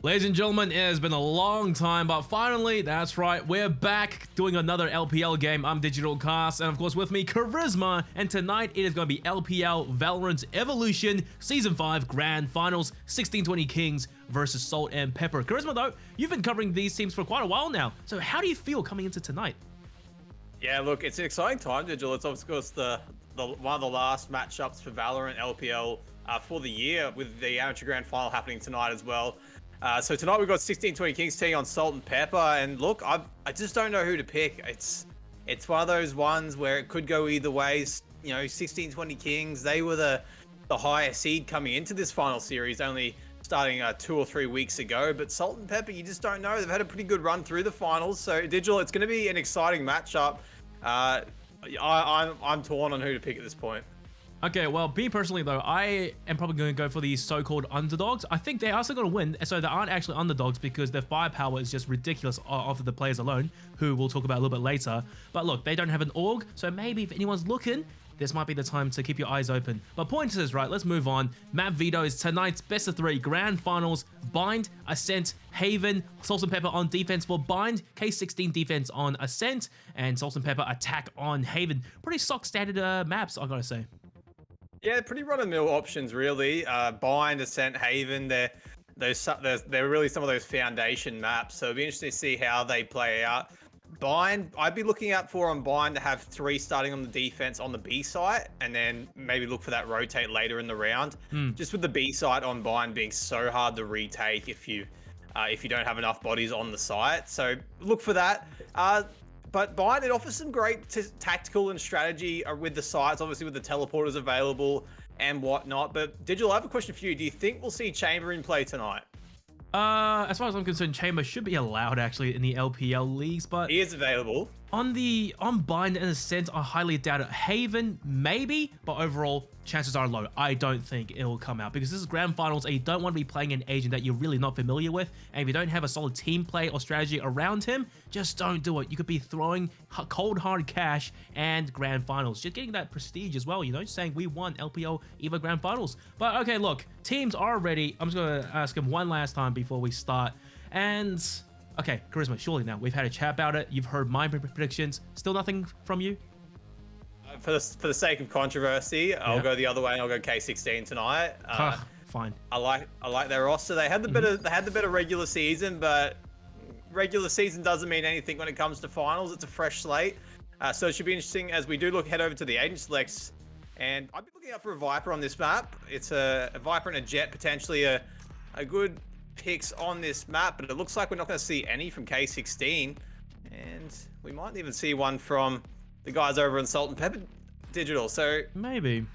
Ladies and gentlemen, it has been a long time, but finally, that's right, we're back doing another LPL game. I'm Digital Cast, and of course with me, Charisma, and tonight it is going to be LPL Valorant Evolution Season 5 Grand Finals, 1620 Kings versus SaltnPepper. Charisma though, you've been covering these teams for quite a while now, so how do you feel coming into tonight? Yeah, look, it's an exciting time, Digital. It's of course the one of the last matchups for Valorant LPL for the year, with the Amateur Grand Final happening tonight as well. So tonight we've got 1620 Kings taking on SaltnPepper, and look, I just don't know who to pick. It's one of those ones where it could go either ways. You know, 1620 Kings, they were the higher seed coming into this final series, only starting 2 or 3 weeks ago. But SaltnPepper, you just don't know. They've had a pretty good run through the finals. So Digital, it's going to be an exciting matchup. I'm torn on who to pick at this point. Okay, well, me personally though, I am probably going to go for these so-called underdogs. I think they're also going to win, so they aren't actually underdogs because their firepower is just ridiculous off of the players alone, who we'll talk about a little bit later. But look, they don't have an org, so maybe if anyone's looking, this might be the time to keep your eyes open. But point is, right, let's move on. Map vetoes, tonight's best of 3 grand finals. Bind, Ascent, Haven, SaltnPepper on defense for Bind, K16 defense on Ascent, and SaltnPepper attack on Haven. Pretty stock standard maps, I gotta say. Yeah, pretty run-of-the-mill options, really. Bind, Ascent, Haven, they're really some of those foundation maps. So it'll be interesting to see how they play out. Bind, I'd be looking out for on Bind to have 3 starting on the defense on the B site, and then maybe look for that rotate later in the round. Just with the B site on Bind being so hard to retake if you don't have enough bodies on the site. So look for that. But Bind, it offers some great tactical and strategy with the sites, obviously with the teleporters available and whatnot. But Digital, I have a question for you. Do you think we'll see Chamber in play tonight? As far as I'm concerned, Chamber should be allowed actually in the LPL leagues, but He is available. on Bind and Ascent, I highly doubt it. Haven, maybe, but overall, chances are low. I don't think it will come out because this is grand finals and you don't want to be playing an agent that you're really not familiar with. And if you don't have a solid team play or strategy around him, just don't do it. You could be throwing cold hard cash and grand finals. Just getting that prestige as well, you know, just saying we won LPL EVA grand finals. But okay, look, teams are ready. I'm just going to ask him one last time before we start. And okay, Charisma, surely now we've had a chat about it. You've heard my predictions. Still nothing from you? For the sake of controversy, I'll go the other way and I'll go K16 tonight. Fine. I like their roster. They had the better regular season, but regular season doesn't mean anything when it comes to finals. It's a fresh slate, so it should be interesting as we do head over to the agent selects. And I'd be looking out for a Viper on this map. It's a Viper and a Jet, potentially a good picks on this map, but it looks like we're not going to see any from K16, and we might even see one from the guys over in SaltnPepper Digital. So maybe.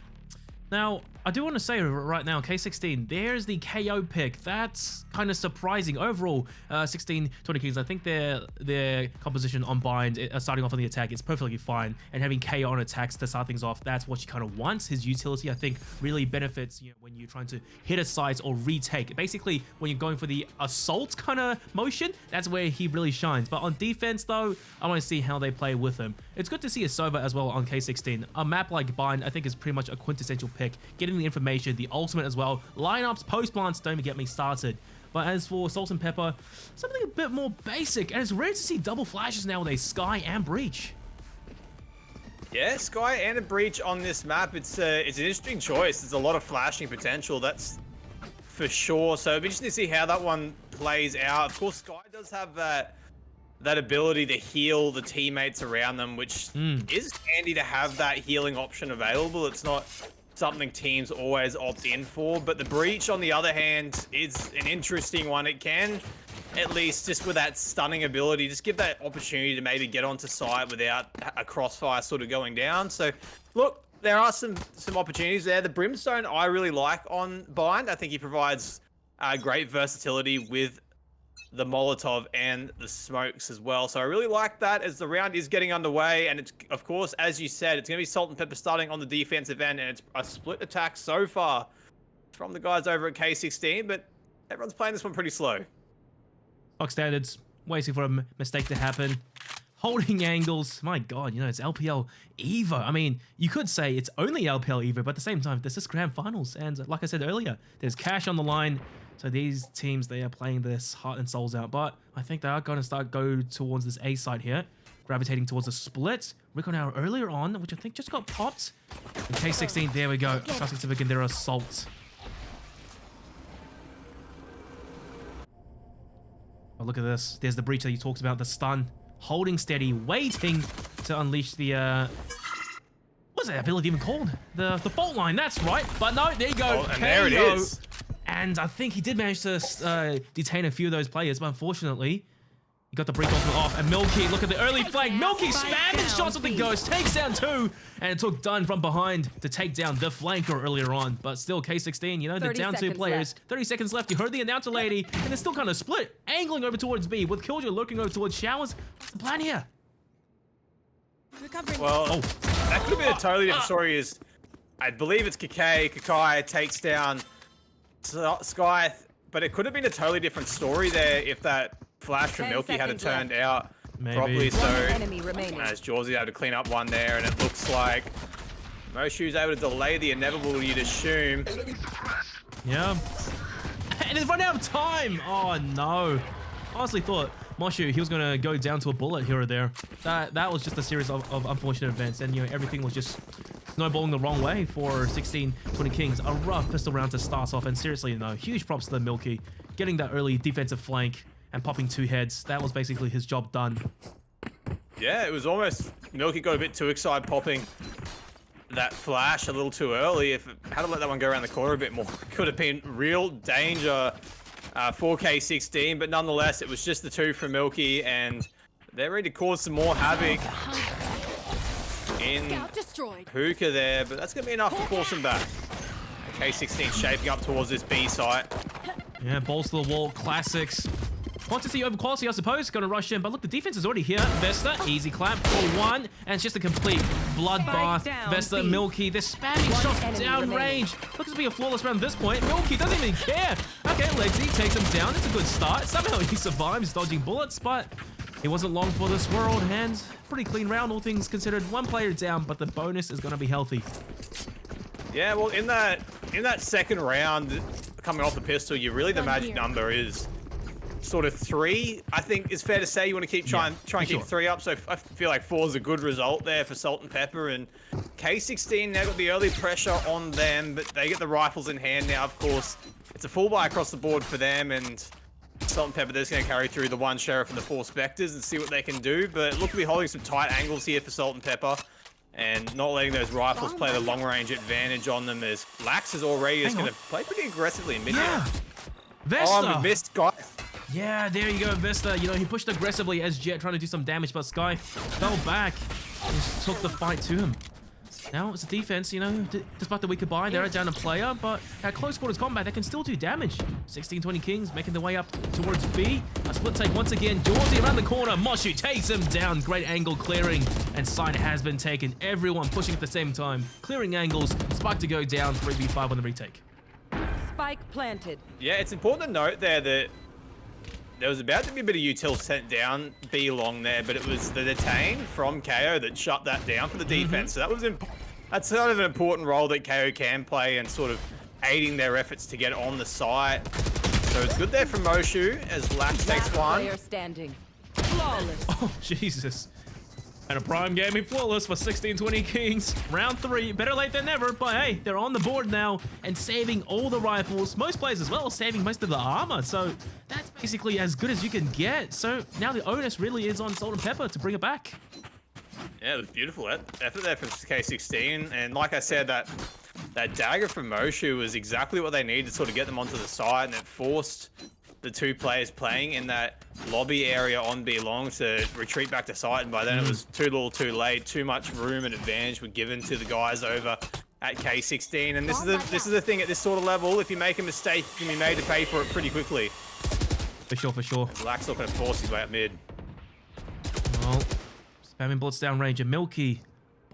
Now, I do want to say right now, K16, there's the KO pick. That's kind of surprising. Overall, 1620 Kings, I think their composition on Bind, starting off on the attack, is perfectly fine. And having KO on attacks to start things off, that's what she kind of wants. His utility, I think, really benefits, you know, when you're trying to hit a site or retake. Basically, when you're going for the assault kind of motion, that's where he really shines. But on defense, though, I want to see how they play with him. It's good to see a Sova as well on K16. A map like Bind, I think, is pretty much a quintessential pick. Getting the information, the ultimate as well. Lineups, post-plants, don't even get me started. But as for SaltnPepper, something a bit more basic, and it's rare to see double flashes nowadays, Sky and Breach. Yeah, Sky and a Breach on this map. It's an interesting choice. There's a lot of flashing potential, that's for sure. So it'll be interesting to see how that one plays out. Of course, Sky does have that ability to heal the teammates around them, which is handy to have that healing option available. It's not something teams always opt in for, but the Breach, on the other hand, is an interesting one. It can, at least just with that stunning ability, just give that opportunity to maybe get onto site without a crossfire sort of going down. So look, there are some opportunities there. The Brimstone I really like on Bind. I think he provides great versatility with the Molotov and the smokes as well. So I really like that as the round is getting underway. And it's, of course, as you said, it's going to be SaltnPepper starting on the defensive end, and it's a split attack so far from the guys over at K16, but everyone's playing this one pretty slow. Stock standards, waiting for a mistake to happen. holding angles. My God, you know, it's LPL Evo. I mean, you could say it's only LPL Evo, but at the same time, this is Grand Finals. And like I said earlier, there's cash on the line. So these teams, they are playing this heart and souls out. But I think they are going to go towards this A side here, gravitating towards a split. Rico now earlier on, which I think just got popped. In K16, there we go. Starting to begin their assault. Oh, look at this. There's the breach that you talked about, the stun. Holding steady, waiting to unleash the, what's that ability even called? The fault line, that's right. But no, there you go. Oh, and there it is. And I think he did manage to detain a few of those players, but unfortunately, he got the breach ultimate off. And Milky, look at the early flank. Milky spamming shots with the ghost, takes down 2, and it took Dunn from behind to take down the flanker earlier on. But still, K16, you know, they're down 2 players. 30 seconds left. You heard the announcer lady, and they're still kind of split, angling over towards B, with Killjoy looking over towards Showers. What's the plan here? Well, that could have been a totally different story. Is I believe it's Kakai takes down Sky, but it could have been a totally different story there if that flash from Milky had turned out properly. So as Jawsy able to clean up one there, and it looks like Moshu's able to delay the inevitable, you'd assume. Yeah. And it's run out of time. Oh no. Honestly thought Moshu, he was gonna go down to a bullet here or there. That was just a series of unfortunate events, and you know, everything was just snowballing the wrong way for 16-20 Kings. A rough pistol round to start off, and seriously, no, huge props to the Milky. Getting that early defensive flank and popping 2 heads. That was basically his job done. Yeah, it was almost, Milky got a bit too excited popping that flash a little too early. If it had to let that one go around the corner a bit more, it could have been real danger for K16, but nonetheless, it was just the 2 from Milky, and they're ready to cause some more havoc in Hookah there, but that's going to be enough to force him back. K16 shaping up towards this B site. Yeah, balls to the wall, classics. Want to see over quality, I suppose. Gonna rush in, but look, the defense is already here. Vesta, easy clap for 1, and it's just a complete bloodbath. Vesta, B. Milky, they're spamming shots down range. Looks to be a flawless round at this point. Milky doesn't even care. Okay, Legsy takes him down. It's a good start. Somehow he survives dodging bullets, but it wasn't long for this world, and pretty clean round, all things considered. 1 player down, but the bonus is gonna be healthy. Yeah, well, in that second round, coming off the pistol, the magic number is sort of 3. I think it's fair to say you want to keep try and keep 3 up. So I feel like 4 is a good result there for SaltnPepper, and K16 now got the early pressure on them, but they get the rifles in hand now. Of course, it's a full buy across the board for them, and SaltnPepper, they're just going to carry through the 1 Sheriff and the 4 Spectres and see what they can do. But look to be holding some tight angles here for SaltnPepper, and not letting those rifles play the long-range advantage on them, as Lax is already just going to play pretty aggressively in mid. Yeah. Vesta. Oh, missed, guys. Yeah, there you go, Vesta. You know, he pushed aggressively as Jet trying to do some damage, but Sky fell back and just took the fight to him. Now it's a defense, you know, despite the weaker buy, they're down a player, but at close quarters combat, they can still do damage. 16-20 Kings making their way up towards B. A split take once again. Jawsy around the corner. Moshu takes him down. Great angle clearing, and side has been taken. Everyone pushing at the same time. Clearing angles. Spike to go down. 3v5 on the retake. Spike planted. Yeah, it's important to note there that there was about to be a bit of util sent down B long there, but it was the detain from KO that shut that down for the defense. So that's sort of an important role that KO can play, and sort of aiding their efforts to get on the site. So it's good there from Moshu as Lax takes 1. Player standing. Flawless. Oh, Jesus. And a prime gaming flawless for 16-20 Kings. Round 3, better late than never, but hey, they're on the board now and saving all the rifles. Most players as well, saving most of the armor. So that's basically as good as you can get. So now the onus really is on SaltnPepper to bring it back. Yeah, it was beautiful effort there from K16. And like I said, that dagger from Moshu was exactly what they needed to sort of get them onto the side, and it forced the 2 players playing in that lobby area on B long to retreat back to site, and by then it was too little too late. Too much room and advantage were given to the guys over at K16, and this is the thing at this sort of level. If you make a mistake, you can be made to pay for it pretty quickly. For sure. Lax not going to force his way up mid. Well, spamming bullets down range, and Milky,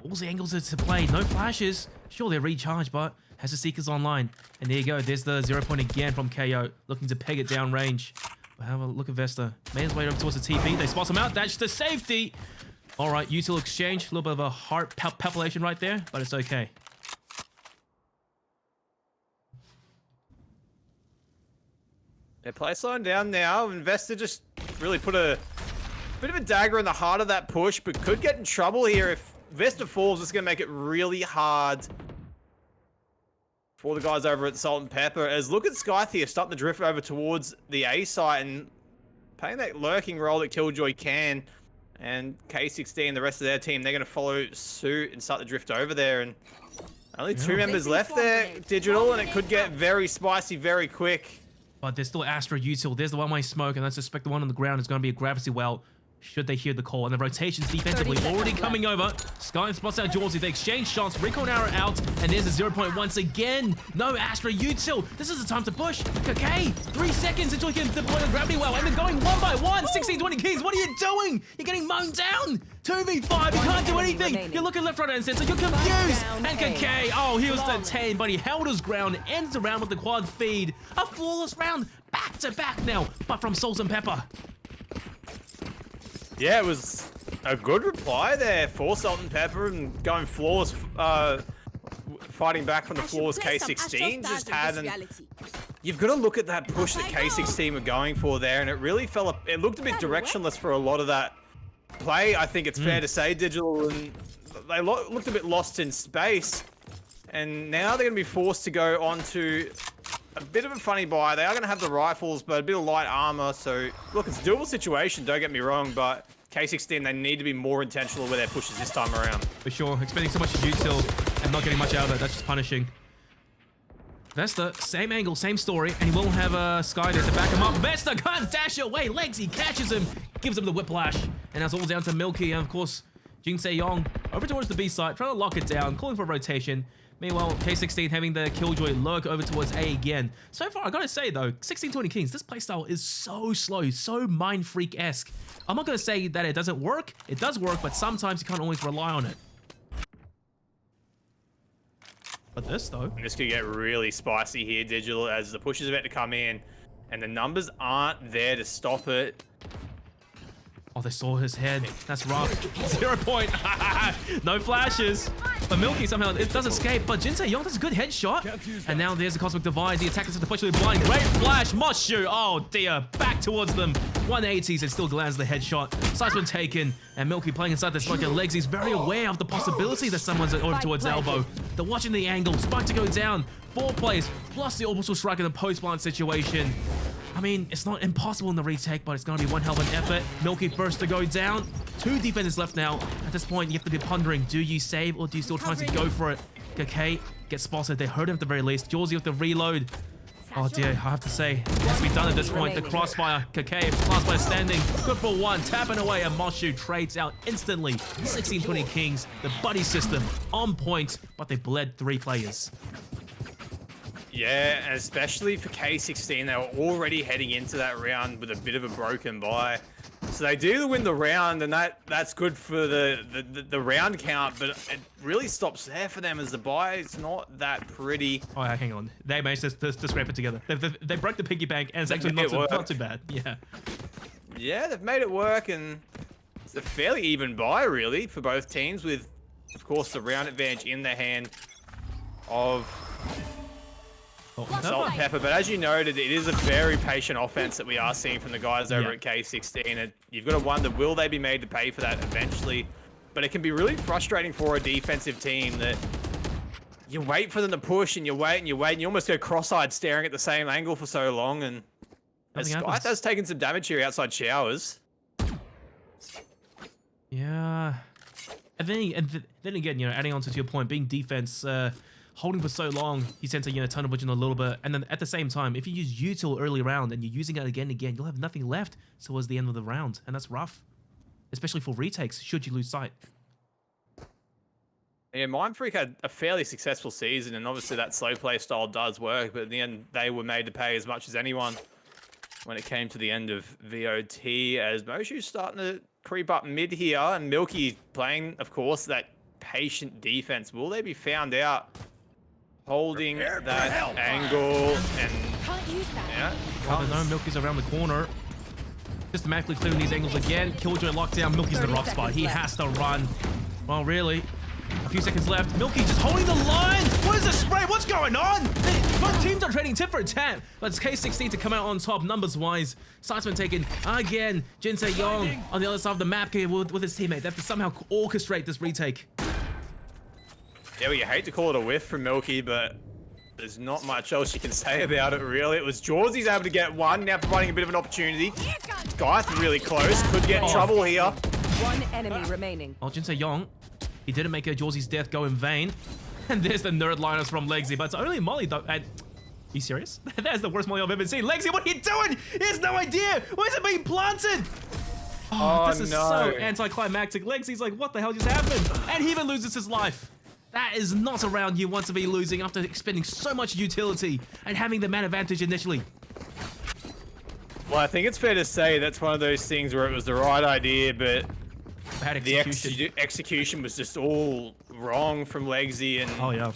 all the angles to play, no flashes. Sure, they're recharged, but has the Seekers online. And there you go, there's the 0 point again from KO, looking to peg it down range. Have a look at Vesta. Made his way over towards the TP. They spot him out. That's the safety. All right, util exchange. A little bit of a heart palpitation right there, but it's okay. Their play slowing down now. Investor just really put a bit of a dagger in the heart of that push, but could get in trouble here if Vesta falls. It's going to make it really hard for the guys over at SaltnPepper. As look at Scythe here starting to drift over towards the A site and playing that lurking role that Killjoy can. And K16, the rest of their team, they're going to follow suit and start to drift over there. And only two members left there, Digital, and it could get very spicy very quick. But there's still Astra util. There's the one-way smoke, and I suspect the one on the ground is going to be a gravity well. Should they hear the call? And the rotations defensively already coming over. Sky spots out Jawsy. They exchange shots. Recon arrow out. And there's a 0 point once again. No Astra util. This is the time to push. Okay, 3 seconds until he can deploy the gravity well. And they're going one by one. 16, 20 keys. What are you doing? You're getting mown down. 2v5. You can't do anything. You're looking left, right, and center. You're confused. And Kakay. Oh, he was the 10, but he held his ground. Ends the round with the quad feed. A flawless round. Back to back now. But from SaltnPepper. Yeah, it was a good reply there for SaltnPepper and going flawless, fighting back from the flawless K16 just had. And you've got to look at that push that K16 were going for there, and it really it looked a bit directionless for a lot of that play. I think it's fair to say, Digital, and they looked a bit lost in space. And now they're going to be forced to go on to a bit of a funny buy. They are going to have the rifles, but a bit of light armor. So, look, it's a doable situation, don't get me wrong, but K16, they need to be more intentional with their pushes this time around. For sure. Expending so much util and not getting much out of it. That's just punishing. Vesta, same angle, same story, and he will have Sky there to back him up. Vesta can't dash away. Legs, he catches him, gives him the whiplash. And that's all down to Milky, and of course, Jin Se-yong over towards the B site, trying to lock it down, calling for rotation. Meanwhile, K16 having the Killjoy lurk over towards A again. So far, I gotta say though, 16-20 Kings, this playstyle is so slow, so Mind Freak-esque. I'm not gonna say that it doesn't work. It does work, but sometimes you can't always rely on it. But this though... And this could get really spicy here, Digital, as the push is about to come in, and the numbers aren't there to stop it. Oh, they saw his head. That's rough. 0 point. No flashes. But Milky somehow, it does escape. But Jin Se-yong does a good headshot. And now there's the Cosmic Divide. The attackers have to push to the blind. Great flash. Must shoot. Oh, dear. Back towards them. 180s. It still lands the headshot. Sight's been taken. And Milky playing inside the Spiker legs. He's very aware of the possibility that someone's over towards elbow. They're watching the angle. Spike to go down. 4 plays. Plus the orbital strike in the post-blind situation. I mean, it's not impossible in the retake, but it's going to be one hell of an effort. Milky first to go down. 2 defenders left now. At this point, you have to be pondering, do you save or do you still try to go for it? Kakay gets spotted. They heard him at the very least. Jawsy with the reload. Oh dear, I have to say, it has to be done at this point. The crossfire, Kakay, crossfire standing. Good for 1, tapping away, and Moshu trades out instantly. 16-20 Kings, the buddy system on point, but they bled 3 players. Yeah, and especially for K16, they were already heading into that round with a bit of a broken buy. So they do win the round, and that's good for the round count, but it really stops there for them as the buy is not that pretty. Oh, hang on. They managed to scrape it together. They broke the piggy bank, and it's actually not too bad. Yeah. Yeah, they've made it work, and it's a fairly even buy, really, for both teams, with, of course, the round advantage in the hand of SaltnPepper. But as you noted, it is a very patient offense that we are seeing from the guys over at K16. And you've got to wonder, will they be made to pay for that eventually? But it can be really frustrating for a defensive team that you wait for them to push and you wait and you wait and you almost go cross-eyed staring at the same angle for so long. And Scythe has taken some damage here outside showers. Yeah. And then again, you know, adding on to your point, being defense, holding for so long, you tend to, you know, tunnel vision a little bit. And then at the same time, if you use util early round and you're using it again and again, you'll have nothing left towards the end of the round. And that's rough, especially for retakes, should you lose sight. Yeah, Mind Freak had a fairly successful season, and obviously that slow play style does work, but in the end, they were made to pay as much as anyone when it came to the end of VOT, as Moshu's starting to creep up mid here, and Milky playing, of course, that patient defense. Will they be found out holding that angle? And Can't use that. yeah, Well, no, Milky's around the corner. Systematically clearing these angles again. Killjoy lockdown. Milky's in the 30 rock spot. seconds He left. has to run. Well, really. A few seconds left. Milky just holding the line. What is the spray? What's going on? Both teams are trading tit for tat. But it's K16 to come out on top numbers-wise. Side's been taken again. Jinsei Young on the other side of the map with his teammate. They have to somehow orchestrate this retake. Yeah, well, you hate to call it a whiff from Milky, but there's not much else you can say about it, really. It was Jawsy's able to get one, now providing a bit of an opportunity. Sky's really close. Could get in trouble here. One enemy remaining. Well, Jinsei Young, he didn't make Jawsy's death go in vain. And there's the nerd liners from Legsy, but it's only Molly though. And, are you serious? That's the worst Molly I've ever seen. Legsy, what are you doing? He has no idea. Why is it being planted? Oh, this is so anticlimactic. Legsy's like, what the hell just happened? And he even loses his life. That is not a round you want to be losing after expending so much utility and having the man advantage initially. Well, I think it's fair to say that's one of those things where it was the right idea, but Bad the execution. execution was just all wrong from Legsy, and Oh, yeah.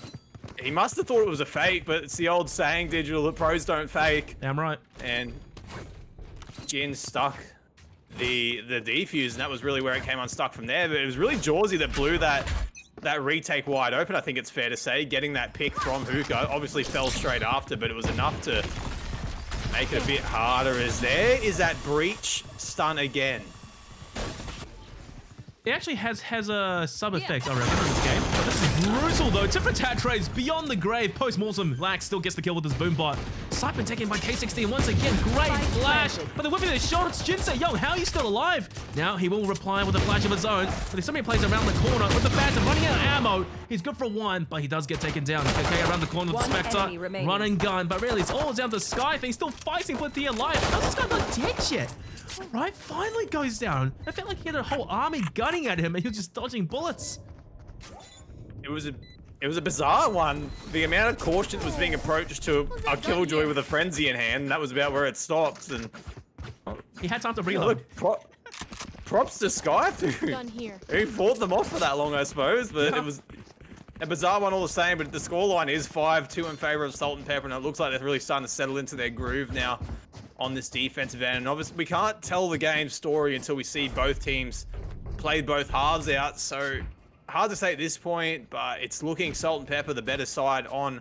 he must have thought it was a fake, but it's the old saying, Digital, that pros don't fake. Damn right. And Jin stuck the defuse, and that was really where it came unstuck from there. But it was really Jawsy that blew that retake wide open, I think it's fair to say. Getting that pick from Hookah obviously fell straight after, but it was enough to make it a bit harder, as there is that breach stun again. It actually has a sub effect, I reckon, in this game. But this is brutal, though. Tit for tat trades beyond the grave. Post-mortem, Lax still gets the kill with his boombot. Sight been taken by K16 once again. Great flash. But they're whipping the shot. It's Jinsei Young. How are you still alive? Now he will reply with a flash of his own. But there's so many plays around the corner with the Phantom running out of ammo. He's good for one, but he does get taken down. Okay, around the corner with the One Spectre. enemy remaining. Run and gun. But really, it's all down to Sky. He's still fighting for dear life. How's this guy not dead yet? All right, finally goes down. I felt like he had a whole army gunning at him and he was just dodging bullets. It was a bizarre one. The amount of caution that was being approached to a Killjoy with a frenzy in hand, that was about where it stopped. And He had time to reload. look, props to Sky Done here. who fought them off for that long, I suppose. But it was a bizarre one all the same. But the scoreline is 5-2 in favor of SaltnPepper, and it looks like they're really starting to settle into their groove now on this defensive end. And obviously, we can't tell the game's story until we see both teams play both halves out. So hard to say at this point, but it's looking SaltnPepper the better side on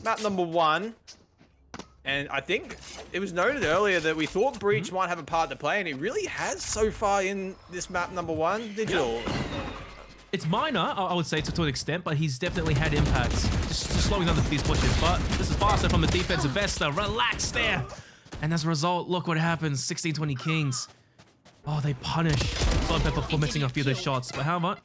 map number 1. And I think it was noted earlier that we thought Breach might have a part to play, and it really has so far in this map number 1. Digital. It's minor, I would say, to an extent, but he's definitely had impacts. Just slowing down these pushes. But this is faster from the defensive Vesta. Relax there. And as a result, look what happens. 16-20 Kings. Oh, they punish SaltnPepper for missing a few of their shots. But how much?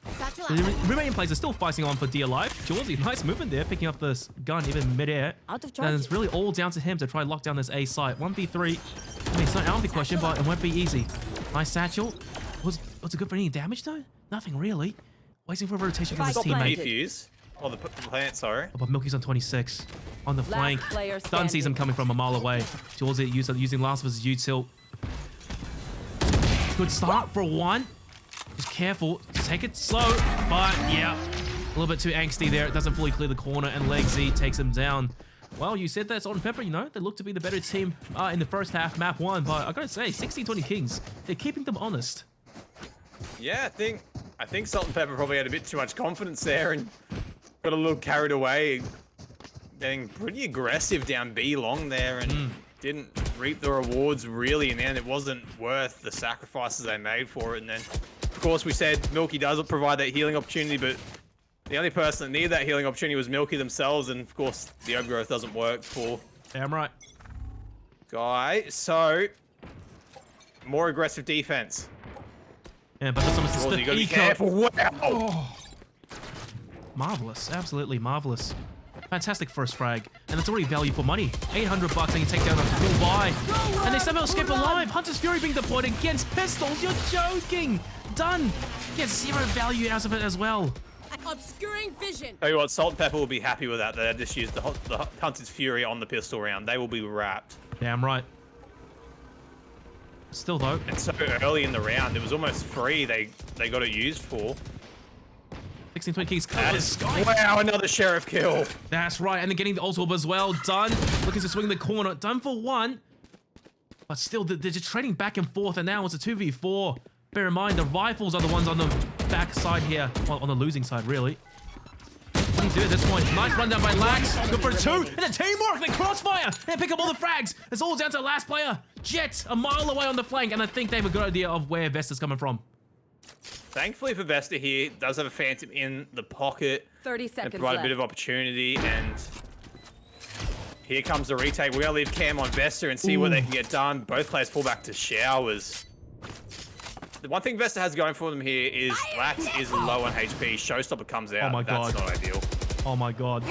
The remaining players are still fighting on for dear life. Jawsy, nice movement there, picking up this gun even mid-air. Out of And charges. it's really all down to him to try and lock down this A site. 1v3. I mean, it's not out of the question, but it won't be easy. Nice satchel. Was it good for any damage, though? Nothing really. Waiting for a rotation from his Spike teammate. planted. Defuse. Oh, the plant, sorry. Oh, but Milky's on 26. On the flank. player Stun sees him standing. coming from a mile away. Jawsy using last of his U-tilt. Good start for one. Just careful. Take it slow. But, yeah. A little bit too angsty there. It doesn't fully clear the corner, and Legsy takes him down. Well, you said that SaltnPepper, you know, they look to be the better team in the first half, map 1. But I gotta say, 16-20 Kings, they're keeping them honest. Yeah, I think SaltnPepper probably had a bit too much confidence there and got a little carried away, getting pretty aggressive down B long there, and didn't reap the rewards really in the end. It wasn't worth the sacrifices they made for it. And then, of course, we said Milky does provide that healing opportunity, but the only person that needed that healing opportunity was Milky themselves, and of course, the overgrowth doesn't work for Damn right. Guy. So, more aggressive defense. Yeah, but this one is just Well, the you gotta be eco. careful. Wow. Marvelous, absolutely marvelous. Fantastic first frag, and it's already value for money. 800 bucks and you take down a full buy. And they somehow escape alive. Hunter's Fury being deployed against pistols. You're joking. Done. Get 0 value out of it as well. Obscuring vision. Tell you what, SaltnPepper will be happy with that. They just used the Hunter's Fury on the pistol round. They will be wrapped. Damn right. Still though. And so early in the round, it was almost free. They got it used for. 16-20 Kings That covers is, Sky. wow, another Sheriff kill. That's right, and then getting the ult orb as well. Done. Looking to swing the corner. Done for one. But still, they're just trading back and forth, and now it's a 2v4. Bear in mind, the rifles are the ones on the back side here. Well, on the losing side, really. What do you do at this point? Nice run down by Lax. Good for a 2. And the teamwork, they crossfire. They pick up all the frags. It's all down to the last player. Jet, a mile away on the flank, and I think they have a good idea of where Vesta's coming from. Thankfully for Vesta here, does have a Phantom in the pocket. 30 seconds Provide left. a bit of opportunity, and here comes the retake. We're gonna leave Cam on Vesta and see what they can get done. Both players fall back to showers. The one thing Vesta has going for them here is Lax is low on HP. Showstopper comes out. Oh my God. That's not ideal. Oh my God.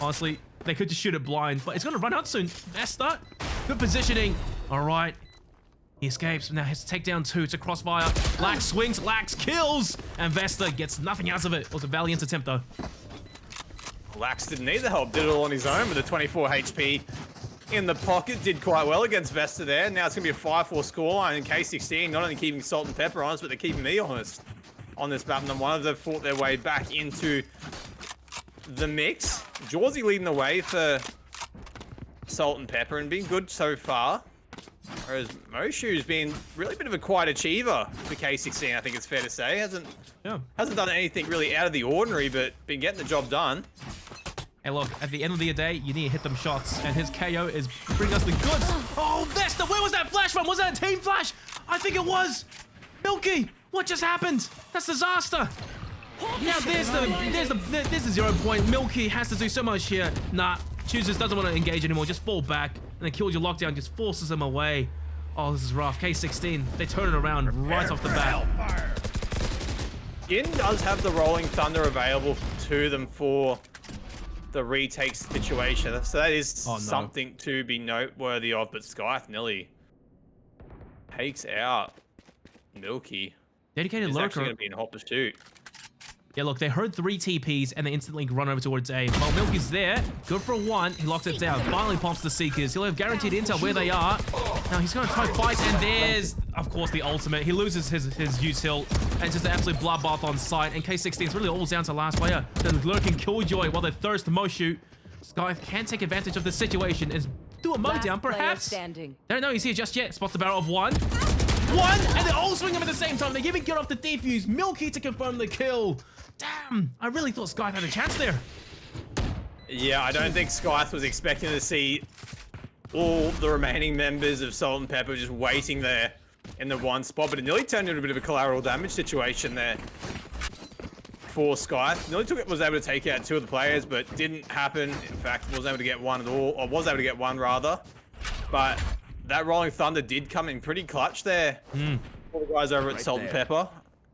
Honestly, they could just shoot it blind, but it's gonna run out soon. Vesta, good positioning. All right. He escapes. Now has to take down 2. It's a crossfire. Lax swings. Lax kills. And Vesta gets nothing out of it. It was a valiant attempt, though. Lax didn't need the help. Did it all on his own with a 24 HP in the pocket. Did quite well against Vesta there. Now it's going to be a 5-4 scoreline in K16. Not only keeping SaltnPepper honest, but they're keeping me honest on this map. And one of them fought their way back into the mix. Jawsy leading the way for SaltnPepper and being good so far. Whereas Moshu's been really a bit of a quiet achiever for K16, I think it's fair to say. Hasn't done anything really out of the ordinary, but been getting the job done. Hey, look, at the end of the day, you need to hit them shots, and his KO is bringing us the goods. Oh, Vesta, where was that flash from? Was that a team flash? I think it was. Milky, what just happened? That's disaster. Now there's the 0 point. Milky has to do so much here. Nah, chooses, doesn't want to engage anymore. Just fall back, and then kills your lockdown, just forces him away. Oh, this is rough. K16, they turn it around right off the bat. Jin does have the Rolling Thunder available to them for the retake situation. So that is something to be noteworthy of, but Scythe nearly takes out Milky. Dedicated He's lurker. actually going to be in hot pursuit. Yeah, look, they heard 3 TPs and they instantly run over towards A. Well, Milky's there. Good for 1. He locks it down. Finally pumps the Seekers. He'll have guaranteed intel where they are. Now he's going to try fight, and there's, of course, the ultimate. He loses his use hill, and it's just an absolute bloodbath on site. And K16 is really all down to last player. Then lurking Killjoy while they thirst the most shoot. Scythe can take advantage of the situation and do a mowdown, perhaps. They don't know he's here just yet. Spots the barrel of 1. And they all swing him at the same time. They even get off the defuse. Milky to confirm the kill. Damn, I really thought Scythe had a chance there. Yeah, I don't think Scythe was expecting to see all the remaining members of SaltnPepper just waiting there in the one spot, but it nearly turned into a bit of a collateral damage situation there for Scythe. Nearly was able to take out 2 of the players, but didn't happen. In fact, wasn't able to get 1 at all, or was able to get 1 rather. But that Rolling Thunder did come in pretty clutch there for the guys over at SaltnPepper.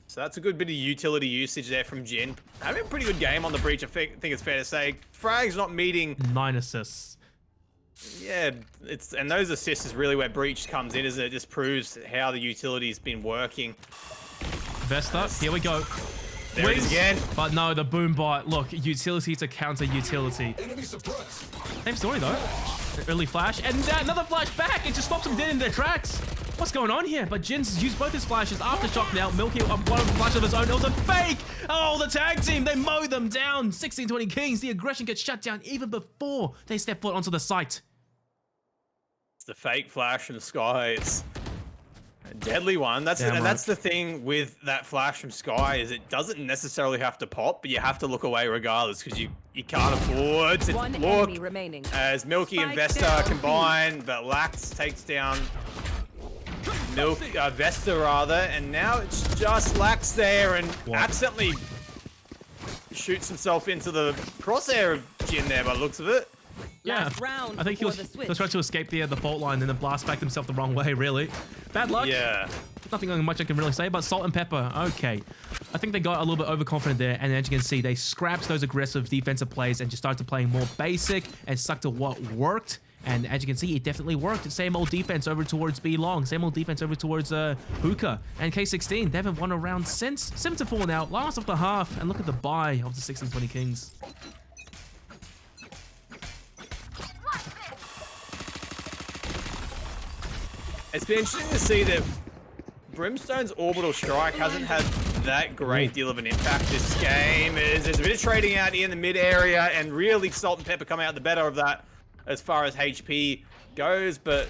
So that's a good bit of utility usage there from Jin. Having a pretty good game on the breach, I think it's fair to say. Frag's not meeting 9 assists. Yeah, and those assists is really where breach comes in, isn't it? It just proves how the utility's been working. Vesta, here we go. There it is again. But no, the boom bot. Look, utility to counter utility. Same story though. Early flash, and another flash back. It just stops them dead in their tracks. What's going on here? But Jin's used both his flashes. Aftershock now. Milky one flash of his own. It was a fake. Oh, the tag team. They mow them down. 16-20 Kings. The aggression gets shut down even before they step foot onto the site. It's the fake flash from Sky. It's a deadly one. That's the thing with that flash from Sky is it doesn't necessarily have to pop, but you have to look away regardless because you can't afford to One look. enemy remaining. As Milky and Vesta combine, but Lax takes down Vesta rather, and now it's just Lax there and accidentally shoots himself into the crosshair of Jin there by the looks of it. Yeah, I think he was trying to escape the fault line and then blast back himself the wrong way, really. Bad luck. Yeah. Nothing much I can really say, but SaltnPepper, okay. I think they got a little bit overconfident there, and as you can see, they scrapped those aggressive defensive plays and just started playing more basic and stuck to what worked. And as you can see, it definitely worked. Same old defense over towards B long. Same old defense over towards Hookah. And K16, they haven't won a round since. 7-4 now, last of the half. And look at the buy of the 16-20 Kings. It's been interesting to see that Brimstone's orbital strike hasn't had that great deal of an impact this game. There's a bit of trading out in the mid area, and really SaltnPepper come out the better of that as far as HP goes, but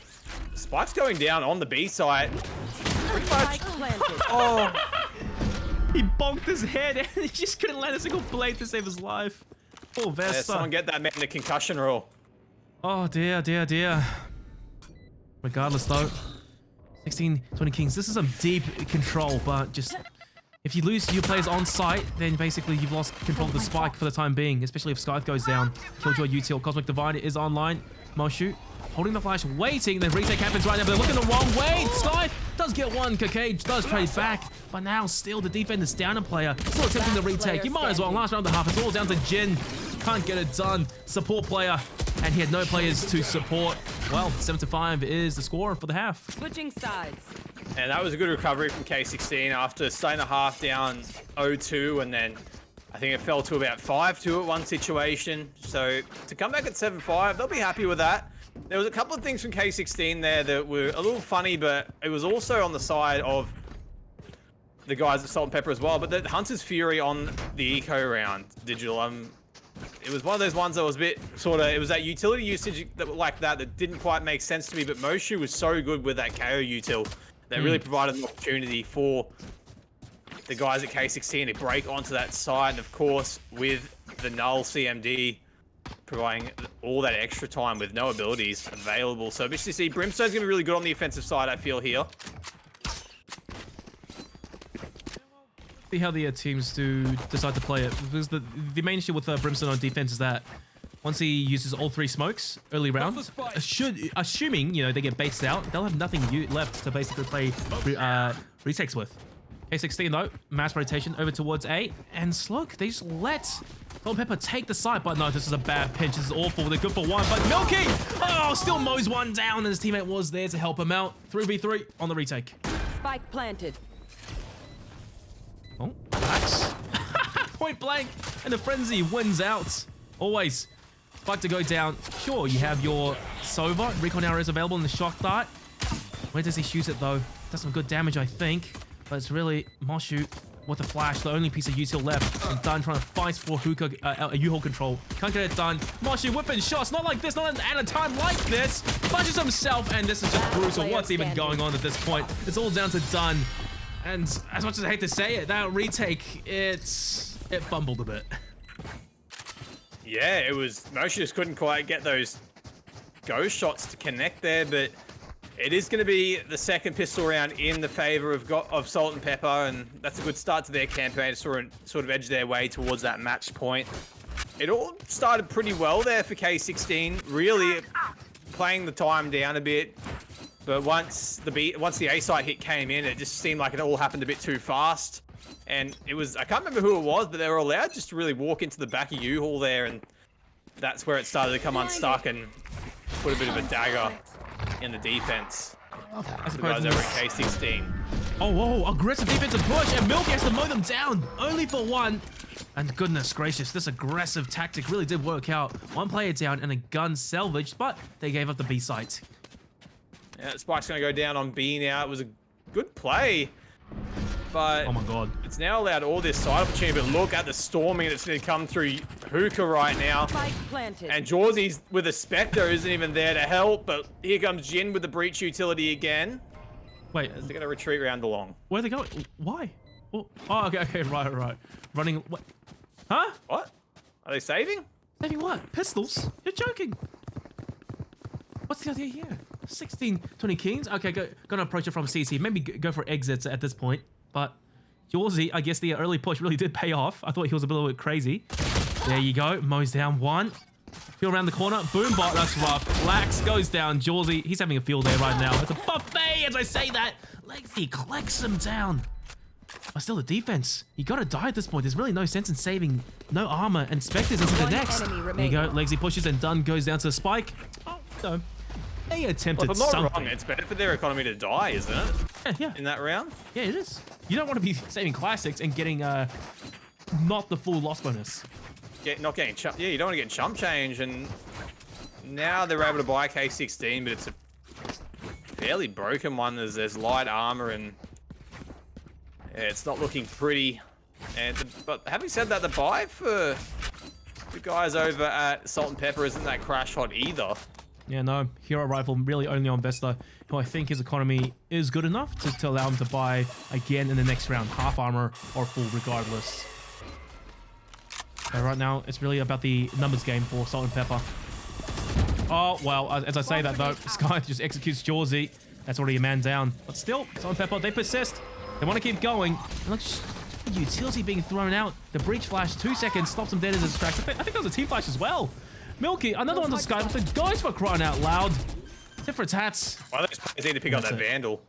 Spike's going down on the B site. Pretty much. Spike planted. Oh, He bonked his head and he just couldn't land a single blade to save his life. Poor yeah, Vesta. someone get that man the concussion rule. Oh dear, dear, dear. Regardless though, 16, 20 Kings. This is some deep control, but just if you lose your players on site, then basically you've lost control of the spike for the time being, especially if Scythe goes down. Killjoy util, Cosmic Divine is online. Moshu holding the flash, waiting. The retake happens right now, but they're looking the wrong way. Scythe does get one. Kokage does trade back, but now still the defense is down a player. Still attempting the retake. You might as well. Last round of the half, it's all down to Jin. Can't get it done. Support player, and he had no players to support. Well, 7-5 is the score for the half. Switching sides. And that was a good recovery from K16 after starting the half down 0-2, and then I think it fell to about 5-2 at one situation. So to come back at 7-5, they'll be happy with that. There was a couple of things from K16 there that were a little funny, but it was also on the side of the guys at SaltnPepper as well. But the Hunter's Fury on the eco round, Digital, it was one of those ones that was a bit sort of, it was that utility usage that like that didn't quite make sense to me, but Moshu was so good with that KO util that really provided an opportunity for the guys at K16 to break onto that side, and of course with the null CMD providing all that extra time with no abilities available. So obviously see Brimstone's gonna be really good on the offensive side, I feel here. See how the teams do decide to play it, because the main issue with Brimstone on defense is that once he uses all three smokes early round, assuming you know they get based out, they'll have nothing left to basically play retakes with. K16 though, mass rotation over towards A, and Slug, they just let SaltnPepper take the site, but no, this is a bad pinch. This is awful. They're good for one, but Milky, oh, still mows one down, and his teammate was there to help him out. 3v3 on the retake. Spike planted. Oh, Max. Point blank, and the frenzy wins out. Always. Spike to go down. Sure, you have your Sova. Recon arrows available in the shock dart. Where does he shoot it though? Does some good damage, I think. But it's really Moshu with the flash, the only piece of util left. And Dunn trying to fight for hookah, U-Haul control. Can't get it done. Moshu whipping shots, not like this, not at a time like this. Flashes himself, and this is just brutal. What's even going on at this point? It's all down to Dunn. And as much as I hate to say it, that retake, it fumbled a bit. Yeah, it was, Moshu just couldn't quite get those ghost shots to connect there, but it is going to be the second pistol round in the favor of SaltnPepper, and that's a good start to their campaign to sort of edge their way towards that match point. It all started pretty well there for K16, really playing the time down a bit, but once the A site hit came in, it just seemed like it all happened a bit too fast. And it was, I can't remember who it was, but they were allowed just to really walk into the back of U-Haul there, and that's where it started to come unstuck and put a bit of a dagger in the defense. The guys over at K16. Oh, whoa, aggressive defensive push, and Milky has to mow them down, only for one. And goodness gracious, this aggressive tactic really did work out. One player down and a gun salvaged, but they gave up the B site. Yeah, Spike's gonna go down on B now. It was a good play, but oh my god, it's now allowed all this side opportunity. But look at the storming that's gonna come through Hookah right now. Spike planted. And Jawsy's with a Spectre isn't even there to help, but here comes Jin with the breach utility again. Wait, as they're gonna retreat round along. Where are they going? Why? Oh, okay, right. Running, what? Huh? What? Are they saving? Saving what? Pistols? You're joking. What's the idea here? 16, 20 Kings? Okay, gonna approach it from CT. Maybe go for exits at this point. But Jawsy, I guess the early push really did pay off. I thought he was a little bit crazy. There you go. Mows down one. Feel around the corner. Boombot, that's rough. Lax goes down. Jawsy, he's having a field day right now. It's a buffet as I say that. Lexi collects him down. But still the defense. You gotta die at this point. There's really no sense in saving no armor and Spectres into the next. There you go. Lexi pushes and Dunn goes down to the spike. Oh, no. They attempted if I'm not something. wrong, it's better for their economy to die, isn't it? Yeah. In that round? Yeah, it is. You don't want to be saving classics and getting not the full loss bonus. Not getting chump. Yeah, you don't want to get chump change, and now they're able to buy K16, but it's a fairly broken one. There's light armor, and yeah, it's not looking pretty. And but having said that, the buy for the guys over at SaltnPepper isn't that crash hot either. Yeah, no. Hero rifle really only on Vesta, who I think his economy is good enough to allow him to buy again in the next round. Half armor or full regardless. So right now, it's really about the numbers game for SaltnPepper. Oh, well, as I say that though, Sky just executes Jawsy. That's already a man down. But still, SaltnPepper, they persist. They want to keep going. And look, utility being thrown out. The breach flash, 2 seconds, stops him dead as his tracks. I think there was a team flash as well. Milky, another one to Sky, but the guys for crying out loud. Different hats. One of those players need to pick up that Vandal.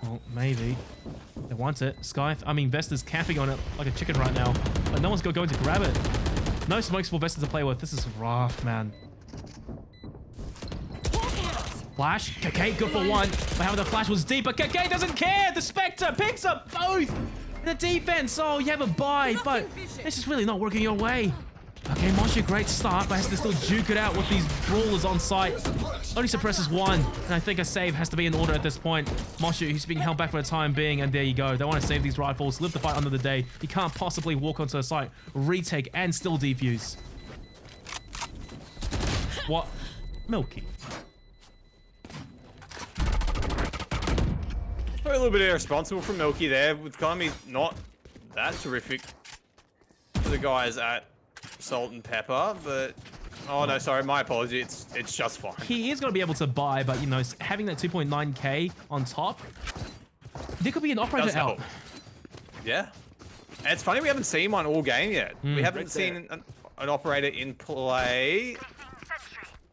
Well, maybe. They want it. Vesta's camping on it like a chicken right now. But no one's going to grab it. No smokes for Vesta to play with. This is rough, man. Flash. KK, good for one. But how the flash was deep, but KK doesn't care. The Spectre picks up both. The defense. Oh, you have a buy, but it's just really not working your way. Okay, Moshe, great start, but has to still duke it out with these brawlers on site. Only suppresses one, and I think a save has to be in order at this point. Moshe, who's being held back for the time being, and there you go. They want to save these rifles, live the fight under the day. You can't possibly walk onto the site, retake, and still defuse. What? Milky. Probably a little bit irresponsible from Milky there, with economy not that terrific for the guys at SaltnPepper, but oh no, sorry, my apology. It's just fine. He is going to be able to buy, but you know, having that 2.9k on top, there could be an operator out. Yeah, and it's funny we haven't seen one all game yet. We haven't seen an operator in play,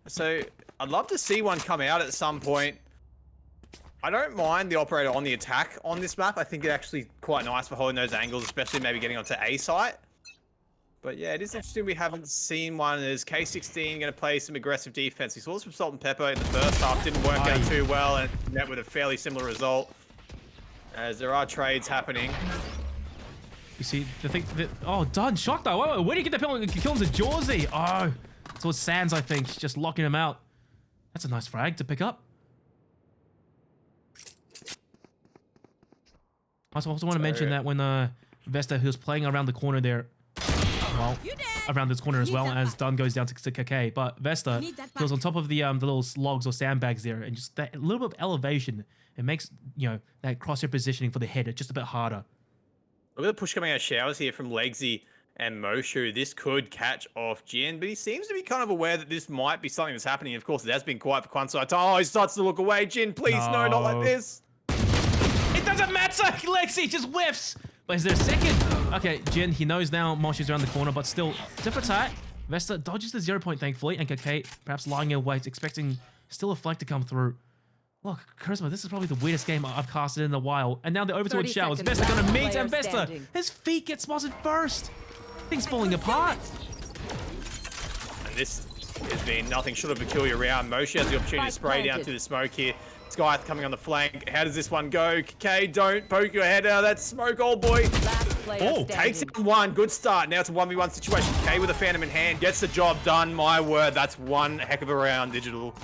so I'd love to see one come out at some point. I don't mind the operator on the attack on this map. I think it's actually quite nice for holding those angles, especially maybe getting onto A site. But yeah, it is interesting we haven't seen one. As K16 going to play some aggressive defense. We saw this from SaltnPepper in the first half. Didn't work out too well and met with a fairly similar result. As there are trades happening. You see, the thing that... Oh, done. Shock though. Wait, where do you get the kills of Jawsy? Oh, so it's Sands, I think. She's just locking him out. That's a nice frag to pick up. I also want to mention that when Vesta, who was playing around the corner there, well, around this corner as well, as Dunn goes down to KK. But Vesta goes on top of the little logs or sandbags there, and just that little bit of elevation, it makes, you know, that crosshair positioning for the header just a bit harder. Look at the push coming out of showers here from Legsy and Moshu. This could catch off Jin, but he seems to be kind of aware that this might be something that's happening. Of course, it has been quiet for Kwansai. Oh, he starts to look away. Jin, please, no, not like this. It doesn't matter. Lexi just whiffs. But is there a second? Okay, Jin, he knows now Moshu's around the corner, but still, different attack. Vesta dodges the 0 point, thankfully, and KK perhaps lying in wait, expecting still a flag to come through. Look, Charisma, this is probably the weirdest game I've casted in a while. And now they're over towards Showers. Vesta gonna meet, and Vesta, his feet get spotted first. Things falling apart. And this has been nothing short of a peculiar round. Moshu has the opportunity to spray down through the smoke here. Sky coming on the flank. How does this one go? KK, don't poke your head out of that smoke, old boy. Oh, takes it on one. Good start. Now it's a 1v1 situation. K with a Phantom in hand. Gets the job done. My word, that's one heck of a round, Digital.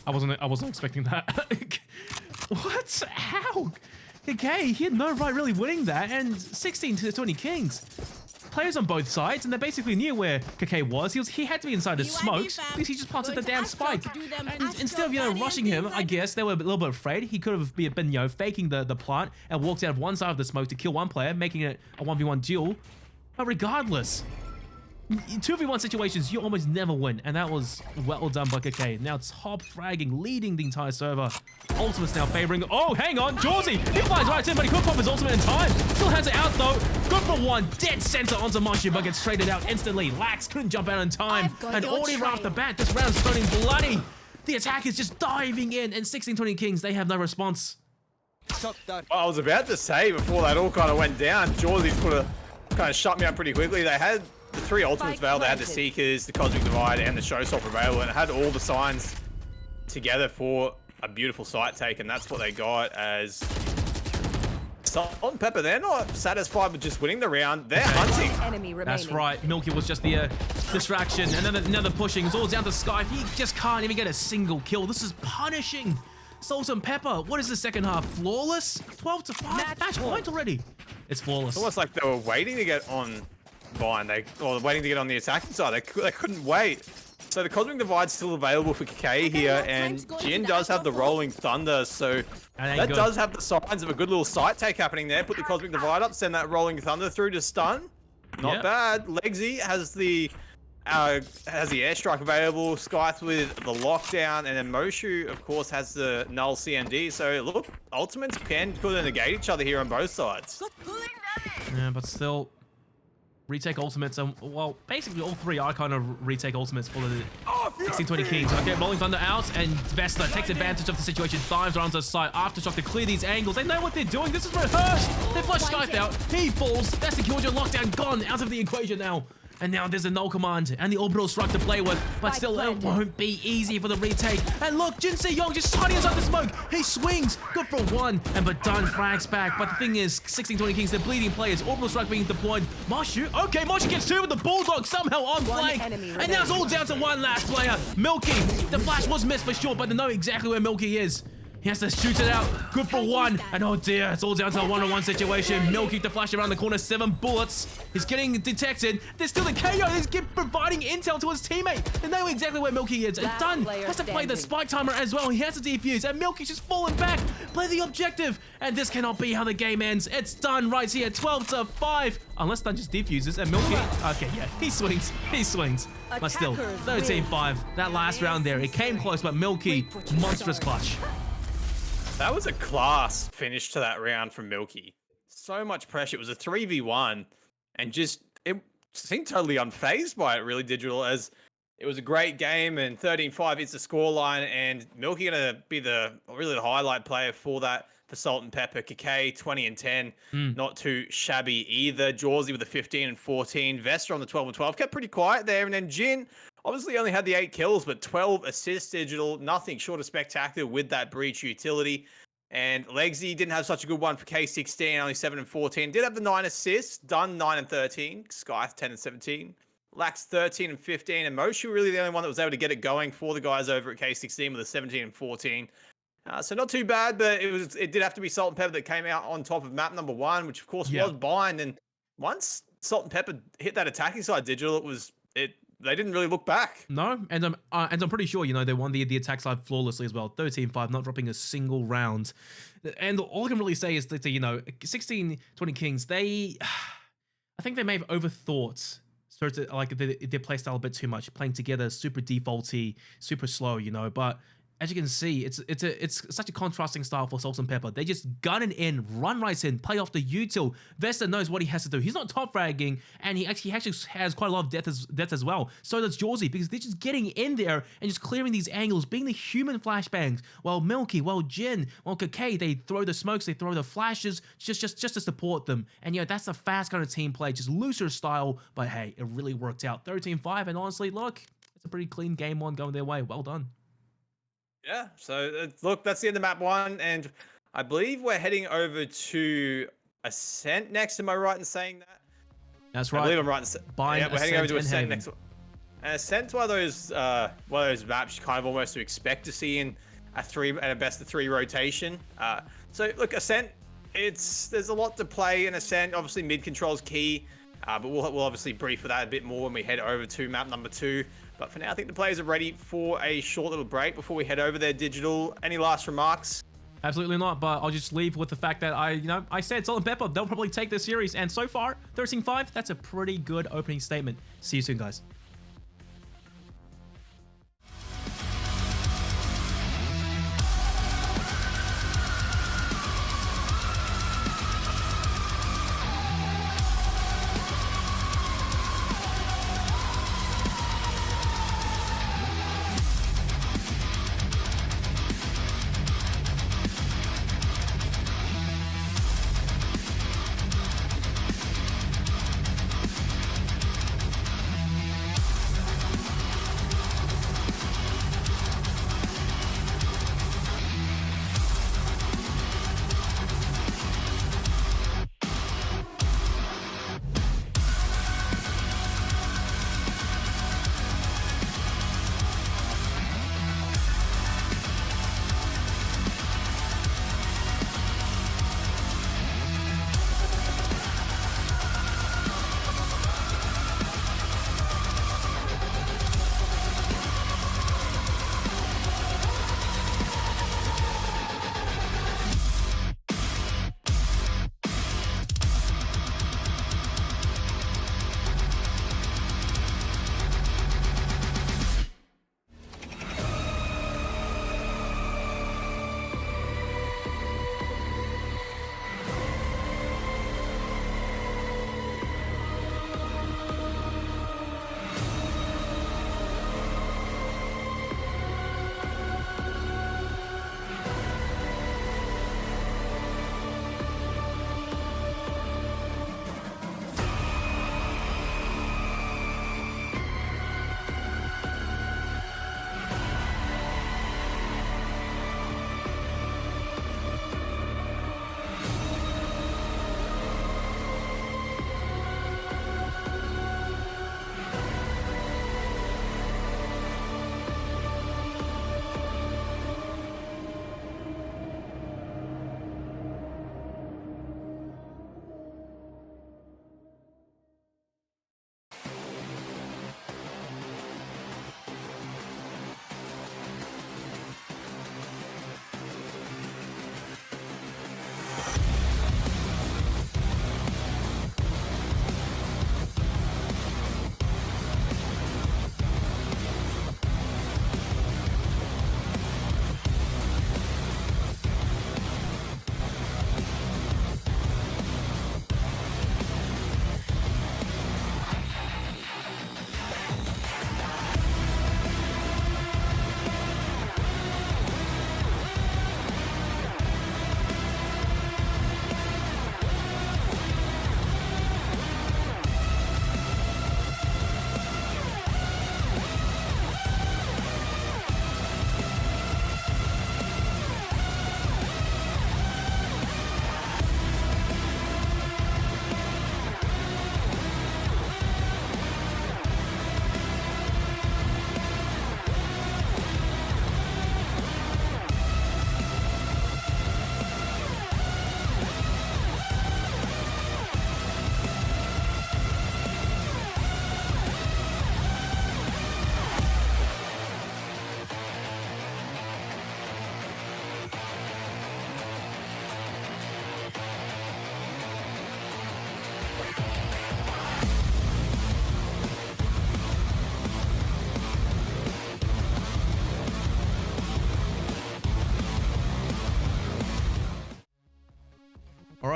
I wasn't expecting that. What? How? KK, he had no right really winning that, and 16 to 20 kings. Players on both sides, and they basically knew where KK was. He had to be inside the smokes because he just planted the damn spike. And instead of, you know, rushing him, I guess they were a little bit afraid. He could have been, you know, faking the plant and walked out of one side of the smoke to kill one player, making it a 1v1 duel. But regardless, in 2v1 situations, you almost never win, and that was well done by KK. Now top fragging, leading the entire server. Ultimate's now favoring. Oh, hang on, Jawsy! He flies right in, but he could pop his ultimate in time. Still has it out though. Good for one, dead center onto Moshu, but gets traded out instantly. Lax couldn't jump out in time, and already right off the bat, this round's turning bloody. The attack is just diving in, and 16-20 Kings, they have no response. Well, I was about to say before that all kind of went down, Jawsy's put a kind of shut me up pretty quickly. They had the three ultimates available. They had the Seekers, the Cosmic Divide, and the Showstopper available, and it had all the signs together for a beautiful site take, and that's what they got. As SaltnPepper, they're not satisfied with just winning the round. They're hunting. That's right. Milky was just the distraction, and then another pushing. It's all down to Sky. He just can't even get a single kill. This is punishing SaltnPepper. What is the second half? Flawless? 12 to 5. Match point already. It's flawless. It's almost like they were waiting to get on Vine. Or waiting to get on the attacking side. They couldn't wait. So the Cosmic Divide's still available for KK here, and Jin does have the Rolling Thunder, so that does have the signs of a good little sight take happening there. Put the Cosmic Divide up, send that Rolling Thunder through to stun. Not bad. Legsy has the airstrike available. Scythe with the lockdown, and then Moshu, of course, has the null CMD. So look, ultimates can negate each other here on both sides. Yeah, but still, retake ultimates, and well, basically all three are kind of retake ultimates for the 1620 Kings. Okay, Rolling Thunder out, and Vesta takes advantage of the situation, dives around to side, Aftershock to clear these angles. They know what they're doing. This is rehearsed. They flush Scythe out. He falls. That's the Killjoy lockdown gone out of the equation now. And now there's a null command and the orbital strike to play with, but still it won't be easy for the retake. And look, Jin Se-young just hiding inside the smoke. He swings, good for one, and Badan frags back. But the thing is, 1620 Kings, they're bleeding players. Orbital strike being deployed. Marshu, okay, Marshu gets two with the Bulldog somehow on flank. And now it's all down to one last player, Milky. The flash was missed for sure, but they know exactly where Milky is. He has to shoot it out. Good for one. And oh dear, it's all down to a one-on-one situation. Milky to flash around the corner, 7 bullets. He's getting detected. There's still the KO. He's providing intel to his teammate. They know exactly where Milky is. And Dunn has to play the spike timer as well. He has to defuse. And Milky's just falling back. Play the objective. And this cannot be how the game ends. It's done right here, 12-5. Unless Dunn just defuses. And Milky, okay, yeah, he swings. He swings. But still, 13-5. That last round there, it came close, but Milky, monstrous clutch. That was a class finish to that round from Milky. So much pressure. It was a 3v1, and just it seemed totally unfazed by it, really, Digital, as it was a great game, and 13-5 is the scoreline, and Milky gonna be the highlight player for that for SaltnPepper. KK 20-10, not too shabby either. Jawsy with the 15-14. Vesta on the 12-12, kept pretty quiet there, and then Jin obviously only had the 8 kills, but 12 assists, Digital. Nothing short of spectacular with that breach utility. And Legsy didn't have such a good one for K16, only 7-14. Did have the 9 assists, done 9-13. Scythe 10-17. Lax 13-15. And Moshu really the only one that was able to get it going for the guys over at K16 with a 17-14. So not too bad, but it did have to be SaltnPepper that came out on top of map number 1, which of course was Bind. And once SaltnPepper hit that attacking side, Digital, they didn't really look back. No, and I'm pretty sure, you know, they won the attack side flawlessly as well. 13-5, not dropping a single round. And all I can really say is that, you know, 1620 Kings, I think they may have overthought sort of like their playstyle a bit too much, playing together super defaulty, super slow, you know, but as you can see, it's such a contrasting style for SaltnPepper. They just gun it in, run right in, play off the util. Vesta knows what he has to do. He's not top fragging, and he actually has quite a lot of death as well. So does Jawsy, because they're just getting in there and just clearing these angles, being the human flashbangs. While Milky, while Jin, while KK, they throw the smokes, they throw the flashes, just to support them. And you know, that's a fast kind of team play, just looser style. But hey, it really worked out. 13-5, and honestly, look, it's a pretty clean game one going their way. Well done. Yeah, so look, that's the end of map 1, and I believe we're heading over to Ascent next. Am I right in saying that? That's right. I believe I'm right. Yeah, we're heading over to Ascent next. And Ascent's one of those maps you kind of almost expect to see in a best of 3 rotation. So look, Ascent, there's a lot to play in Ascent. Obviously, mid control's key, but we'll obviously brief for that a bit more when we head over to map number 2. But for now, I think the players are ready for a short little break before we head over there, Digital. Any last remarks? Absolutely not, but I'll just leave with the fact that I said SaltnPepper, they'll probably take this series, and so far, 13-5, that's a pretty good opening statement. See you soon, guys.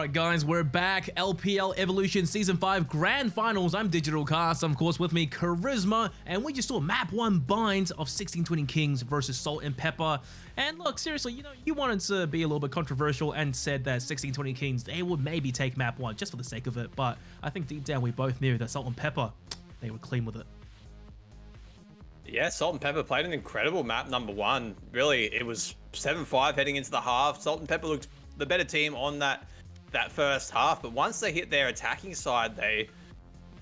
Alright guys, we're back. LPL Evolution Season 5 Grand Finals. I'm Digital Cast, of course with me Charisma, and we just saw map 1 binds of 1620 Kings versus SaltnPepper. And look, seriously, you know, you wanted to be a little bit controversial and said that 1620 Kings, they would maybe take map 1 just for the sake of it, but I think deep down we both knew that SaltnPepper, they were clean with it. Yeah, SaltnPepper played an incredible map number 1. Really, it was 7-5 heading into the half. SaltnPepper looked the better team on that first half, but once they hit their attacking side, they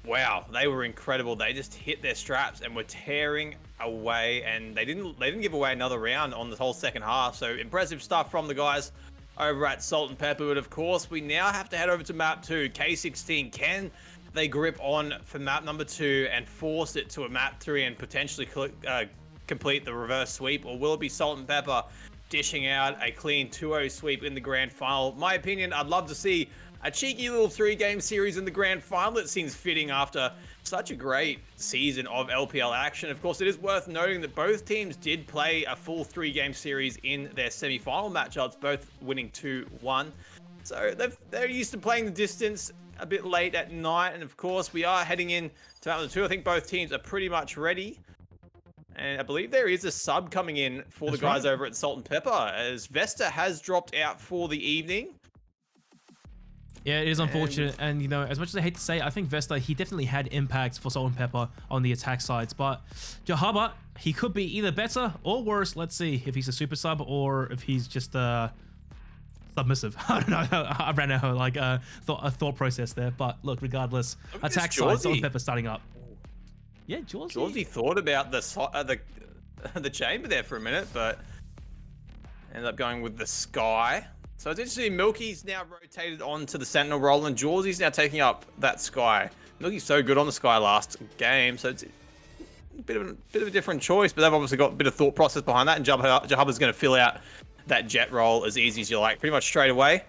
were incredible. They just hit their straps and were tearing away, and they didn't give away another round on the whole second half. So impressive stuff from the guys over at SaltnPepper. But of course, we now have to head over to map 2. K16, can they grip on for map number 2 and force it to a map 3 and potentially complete the reverse sweep, or will it be SaltnPepper dishing out a clean 2-0 sweep in the grand final? My opinion, I'd love to see a cheeky little 3-game series in the grand final. It seems fitting after such a great season of LPL action. Of course, it is worth noting that both teams did play a full 3-game series in their semi-final matchups, both winning 2-1. So they're used to playing the distance a bit late at night. And of course, we are heading in to map 2. I think both teams are pretty much ready. And I believe there is a sub coming in for the guys over at SaltnPepper, as Vesta has dropped out for the evening. Yeah, it is unfortunate, and you know, as much as I hate to say it, I think Vesta, he definitely had impact for SaltnPepper on the attack sides, but Jahaba, he could be either better or worse. Let's see if he's a super sub or if he's just submissive. I don't know. I ran out of like a thought process there, but look, regardless, attack side, SaltnPepper starting up. Yeah, Jawsy thought about the chamber there for a minute, but ended up going with the Sky. So it's interesting, Milky's now rotated onto the Sentinel role, and Jawsy's now taking up that Sky. Milky's so good on the Sky last game, so it's a bit of a different choice, but they've obviously got a bit of thought process behind that, and Jahaba's going to fill out that Jet role as easy as you like, pretty much straight away.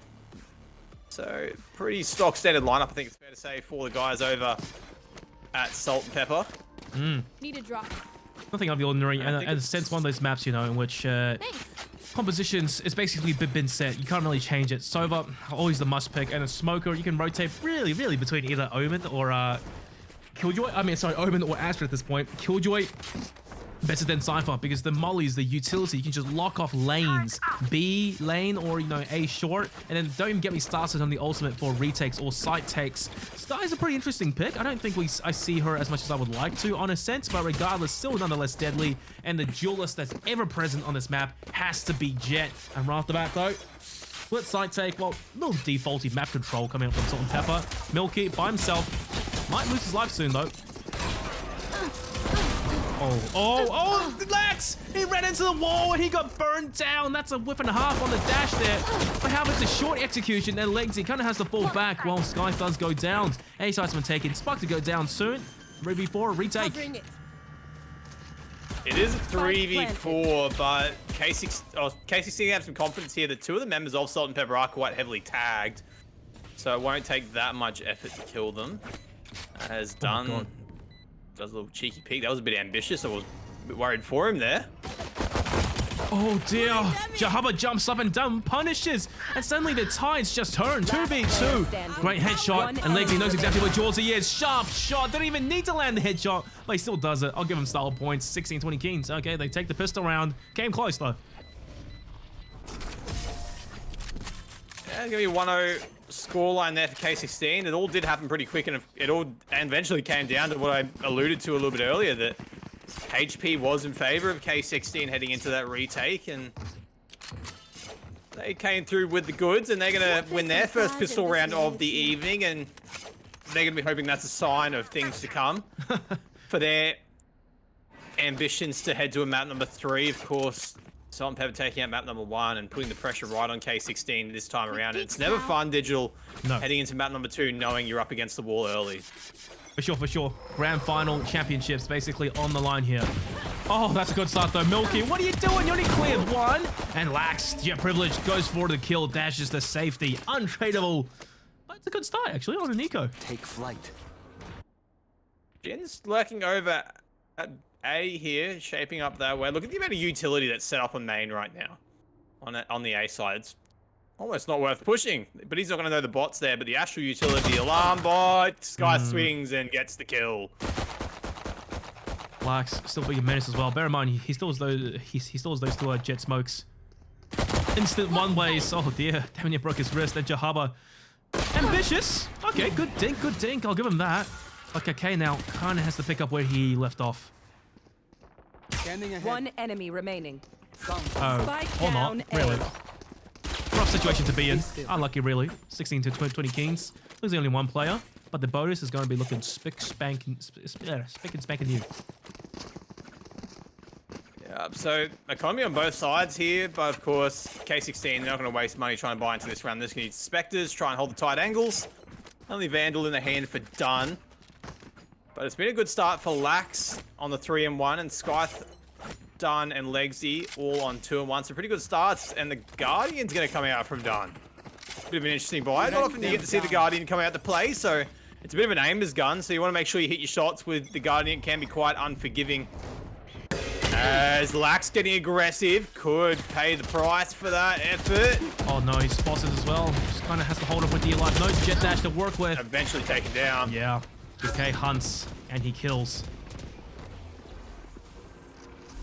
So pretty stock standard lineup, I think it's fair to say, for the guys over at SaltnPepper. Need a drop. Nothing out of the ordinary, and a sense one of those maps, you know, in which compositions is basically been set. You can't really change it. Sova, always the must pick, and a Smoker, you can rotate really between either Omen or Killjoy. I mean, sorry, Omen or Astra at this point. Killjoy, better than Cypher, because the Molly is the utility. You can just lock off lanes, B lane or, you know, A short, and then don't even get me started on the ultimate for retakes or site takes. Sky's a pretty interesting pick. I don't think I see her as much as I would like to, on a sense, but regardless, still nonetheless deadly, and the duelist that's ever present on this map has to be Jet. And right off the bat, though, split site take, well, little defaulty map control coming up from SaltnPepper. Milky by himself, might lose his life soon, though. Oh, Lex! He ran into the wall and he got burned down. That's a whiff and a half on the dash there. But how about the short execution? And Legs, he kind of has to fall back while Sky does go down. A side's been taken. Spark to go down soon. 3v4, retake. It is a 3v4, but K16 have some confidence here that 2 of the members of SaltnPepper are quite heavily tagged. So it won't take that much effort to kill them. Has done... Does a little cheeky peek. That was a bit ambitious. I was a bit worried for him there. Oh dear. Jahaba jumps up and down, punishes, and suddenly the tides just turn. 2v2. Great headshot, and Legsy knows exactly where Jawsy is. Sharp shot. Didn't even need to land the headshot, but he still does it. I'll give him style points. 16-20 Kings. Okay, they take the pistol round. Came close though. Yeah, give me 1-0 scoreline there for K16. It all did happen pretty quick, and it all eventually came down to what I alluded to a little bit earlier, that HP was in favor of K16 heading into that retake, and they came through with the goods, and they're going to win their first pistol round of the evening, and they're going to be hoping that's a sign of things to come for their ambitions to head to a map number 3. Of course, SaltnPepper taking out map number 1 and putting the pressure right on K16 this time around. It's never fun, Digital, heading into map number 2 knowing you're up against the wall early. For sure. Grand final championships basically on the line here. Oh, that's a good start though. Milky, what are you doing? You only cleared 1. And Lax, Jet Privilege, goes for the kill, dashes the safety. Untradeable. But it's a good start actually on a Nico. Take flight. Jin's lurking over at A here, shaping up that way. Look at the amount of utility that's set up on main right now. On the A side. It's Almost not worth pushing, but he's not going to know the bot's there. But the Astral Utility alarm bot, Sky swings and gets the kill. Black's still being a menace as well. Bear in mind, he still has those. He still has those two jet smokes. Instant one ways. Oh dear, Damien broke his wrist. Then Jahaba, ambitious. Okay, good dink, good dink. I'll give him that. Like okay, now kind of has to pick up where he left off. Standing ahead. One enemy remaining. Oh, Spike or not. down Really. A. Rough situation to be in. Unlucky, really. 16 to 20 kings. Looks only one player, but the bonus is going to be looking spick and spanking new. Yeah, so economy on both sides here, but of course, K16, they're not going to waste money trying to buy into this round. They're just going to use Spectres, try and hold the tight angles. Only Vandal in the hand for Dunn. But it's been a good start for Lax on the 3-1, and Scythe, Dunn, and Legsy all on 2-1. So pretty good starts, and the Guardian's going to come out from Dunn. Bit of an interesting buy. Not often you get to see the Guardian come out to play, so it's a bit of an aimer's gun. So you want to make sure you hit your shots with the Guardian. It can be quite unforgiving. As Lax getting aggressive, could pay the price for that effort. Oh no, he spots it as well. Just kind of has to hold up with the alive. No jet dash to work with. Eventually taken down. Yeah. Okay, hunts and he kills.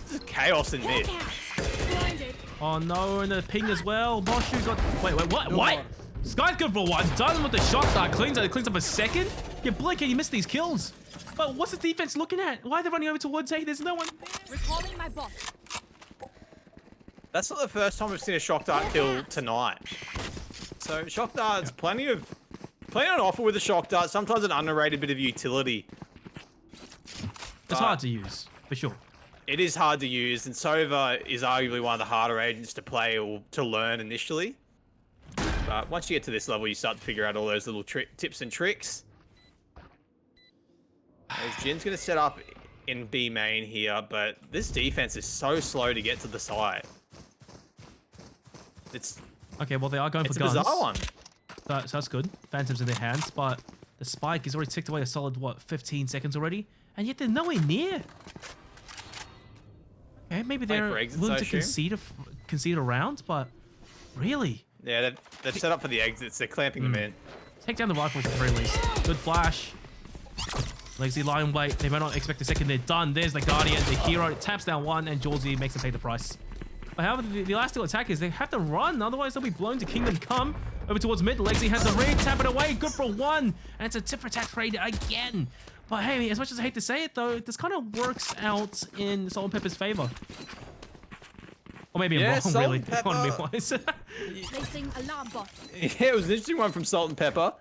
This is chaos in mid. Blinded. Oh no, and the ping as well. Boshu got. Wait, what? What? Sky's good for one. Done with the shot that cleans up a second. You blink and you miss these kills. But what's the defense looking at? Why are they running over towards A? There's no one there. Recalling my bot. That's not the first time we've seen a shock dart kill tonight. So shock dart's plenty on offer with a shock dart. Sometimes an underrated bit of utility. It's hard to use, for sure. It is hard to use, and Sova is arguably one of the harder agents to play or to learn initially. But once you get to this level, you start to figure out all those little tips and tricks. As Jin's going to set up in B main here, but this defense is so slow to get to the side. It's Okay, well, they are going for a guns. bizarre one. So that's good. Phantom's in their hands, but the spike is already ticked away a solid, what, 15 seconds already? And yet they're nowhere near. Okay, maybe they're for exits, willing I to assume. concede a round, but really? Yeah, they've set up for the exits. They're clamping them in. Take down the rifles at the very least. Good flash. Legsy lying wait. They might not expect a second. They're done. There's the Guardian, the hero. Taps down one, and Jawsy makes them pay the price. But however, the last two attackers, they have to run. Otherwise, they'll be blown to Kingdom Come. Over towards mid. Legsy has the read. Tap it away. Good for one. And it's a tip for attack trade again. But hey, as much as I hate to say it, though, this kind of works out in SaltnPepper's favor. Or maybe I'm wrong, really. Economy-wise. Placing alarm bot. Yeah, it was an interesting one from Salt-N-Pepper.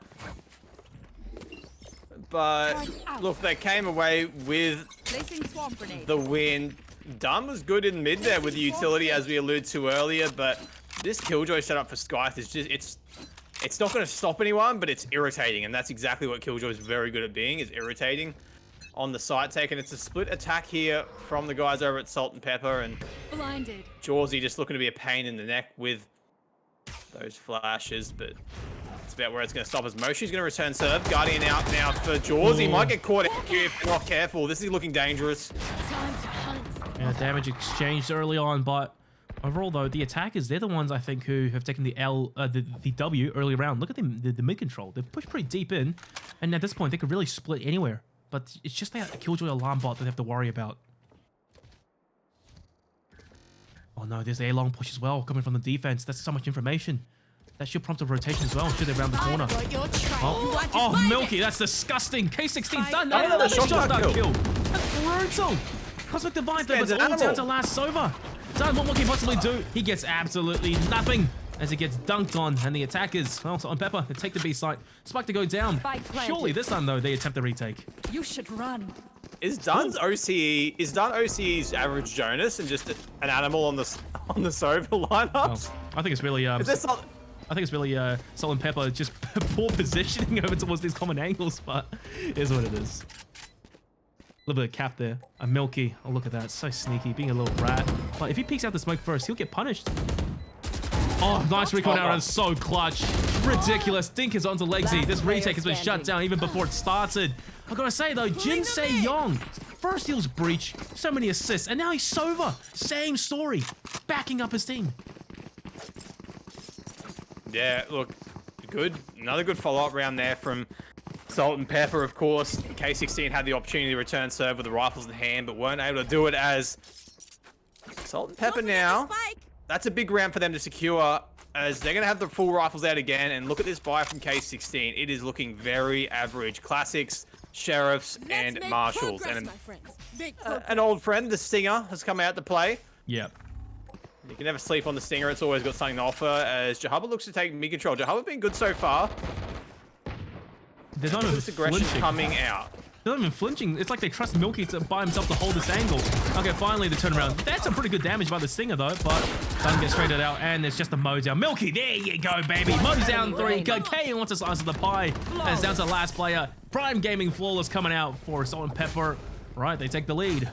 But look, they came away with Placing swarm grenade. the win. Dunn was good in mid there with the utility, as we alluded to earlier, but this Killjoy setup for Scythe is just, it's not going to stop anyone, but it's irritating, and that's exactly what Killjoy is very good at being, is irritating on the site take, and it's a split attack here from the guys over at Salt-N-Pepper, and Blinded. Jawsy just looking to be a pain in the neck with those flashes, but it's about where it's going to stop us. Moshi's going to return serve. Guardian out now for Jawsy. Might get caught out here if not careful. This is looking dangerous. Time to hunt. Yeah, damage exchanged early on, but overall though, the attackers, they're the ones I think who have taken the W early round. Look at them, the mid control. They've pushed pretty deep in, and at this point they could really split anywhere. But it's just that Killjoy alarm bot that they have to worry about. Oh no, there's the A-long push as well coming from the defense. That's so much information. That should prompt a rotation as well. Should they round the corner? Oh, Milky, that's disgusting. K16 done. Oh, Another shot shot that that kill. kill. That's brutal. Cosmic Divide though, This but man's it's an all down to animal. last Sova. Done, what more can he possibly do? He gets absolutely nothing as he gets dunked on, and the attackers, also on Pepper, they take the B site. Spike to go down. Spike planted. Surely this time though, they attempt the retake. You should run. Is Dunn's OCE, is Dunn OCE's average Jonas and just an animal on the Sova lineups? I think it's really Is there some, I think it's really SaltnPepper just poor positioning over towards these common angles, but it is what it is. A little bit of cap there. A Milky. Oh, look at that. So sneaky, being a little rat. But if he peeks out the smoke first, he'll get punished. Oh, nice recon arrow. So clutch. Ridiculous. Dink is onto Legsy. This retake has been shut down even before it started. I gotta say though, Jin Se-young. First he was Breach, so many assists, and now he's Sova. Same story. Backing up his team. Yeah, look, good. Another good follow-up round there from SaltnPepper, of course. K16 had the opportunity to return serve with the rifles in hand, but weren't able to do it as SaltnPepper now. That's a big round for them to secure, as they're going to have the full rifles out again. And look at this buy from K16. It is looking very average. Classics, Sheriffs, and Marshals. And an old friend, the Stinger, has come out to play. Yep. You can never sleep on the Stinger. It's always got something to offer, as Jahaba looks to take mid control. Jahaba been good so far. They're not even This aggression flinching. coming out. They're not even flinching. It's like they trust Milky to by himself to hold this angle. Okay, finally the turnaround. That's some pretty good damage by the Stinger though, but doesn't get straighted out, and it's just a Mo down. Milky, there you go, baby. Mo's down 3. K wants to slice of the pie. And it's down to the last player. Prime Gaming Flawless coming out for SaltnPepper. Right, they take the lead.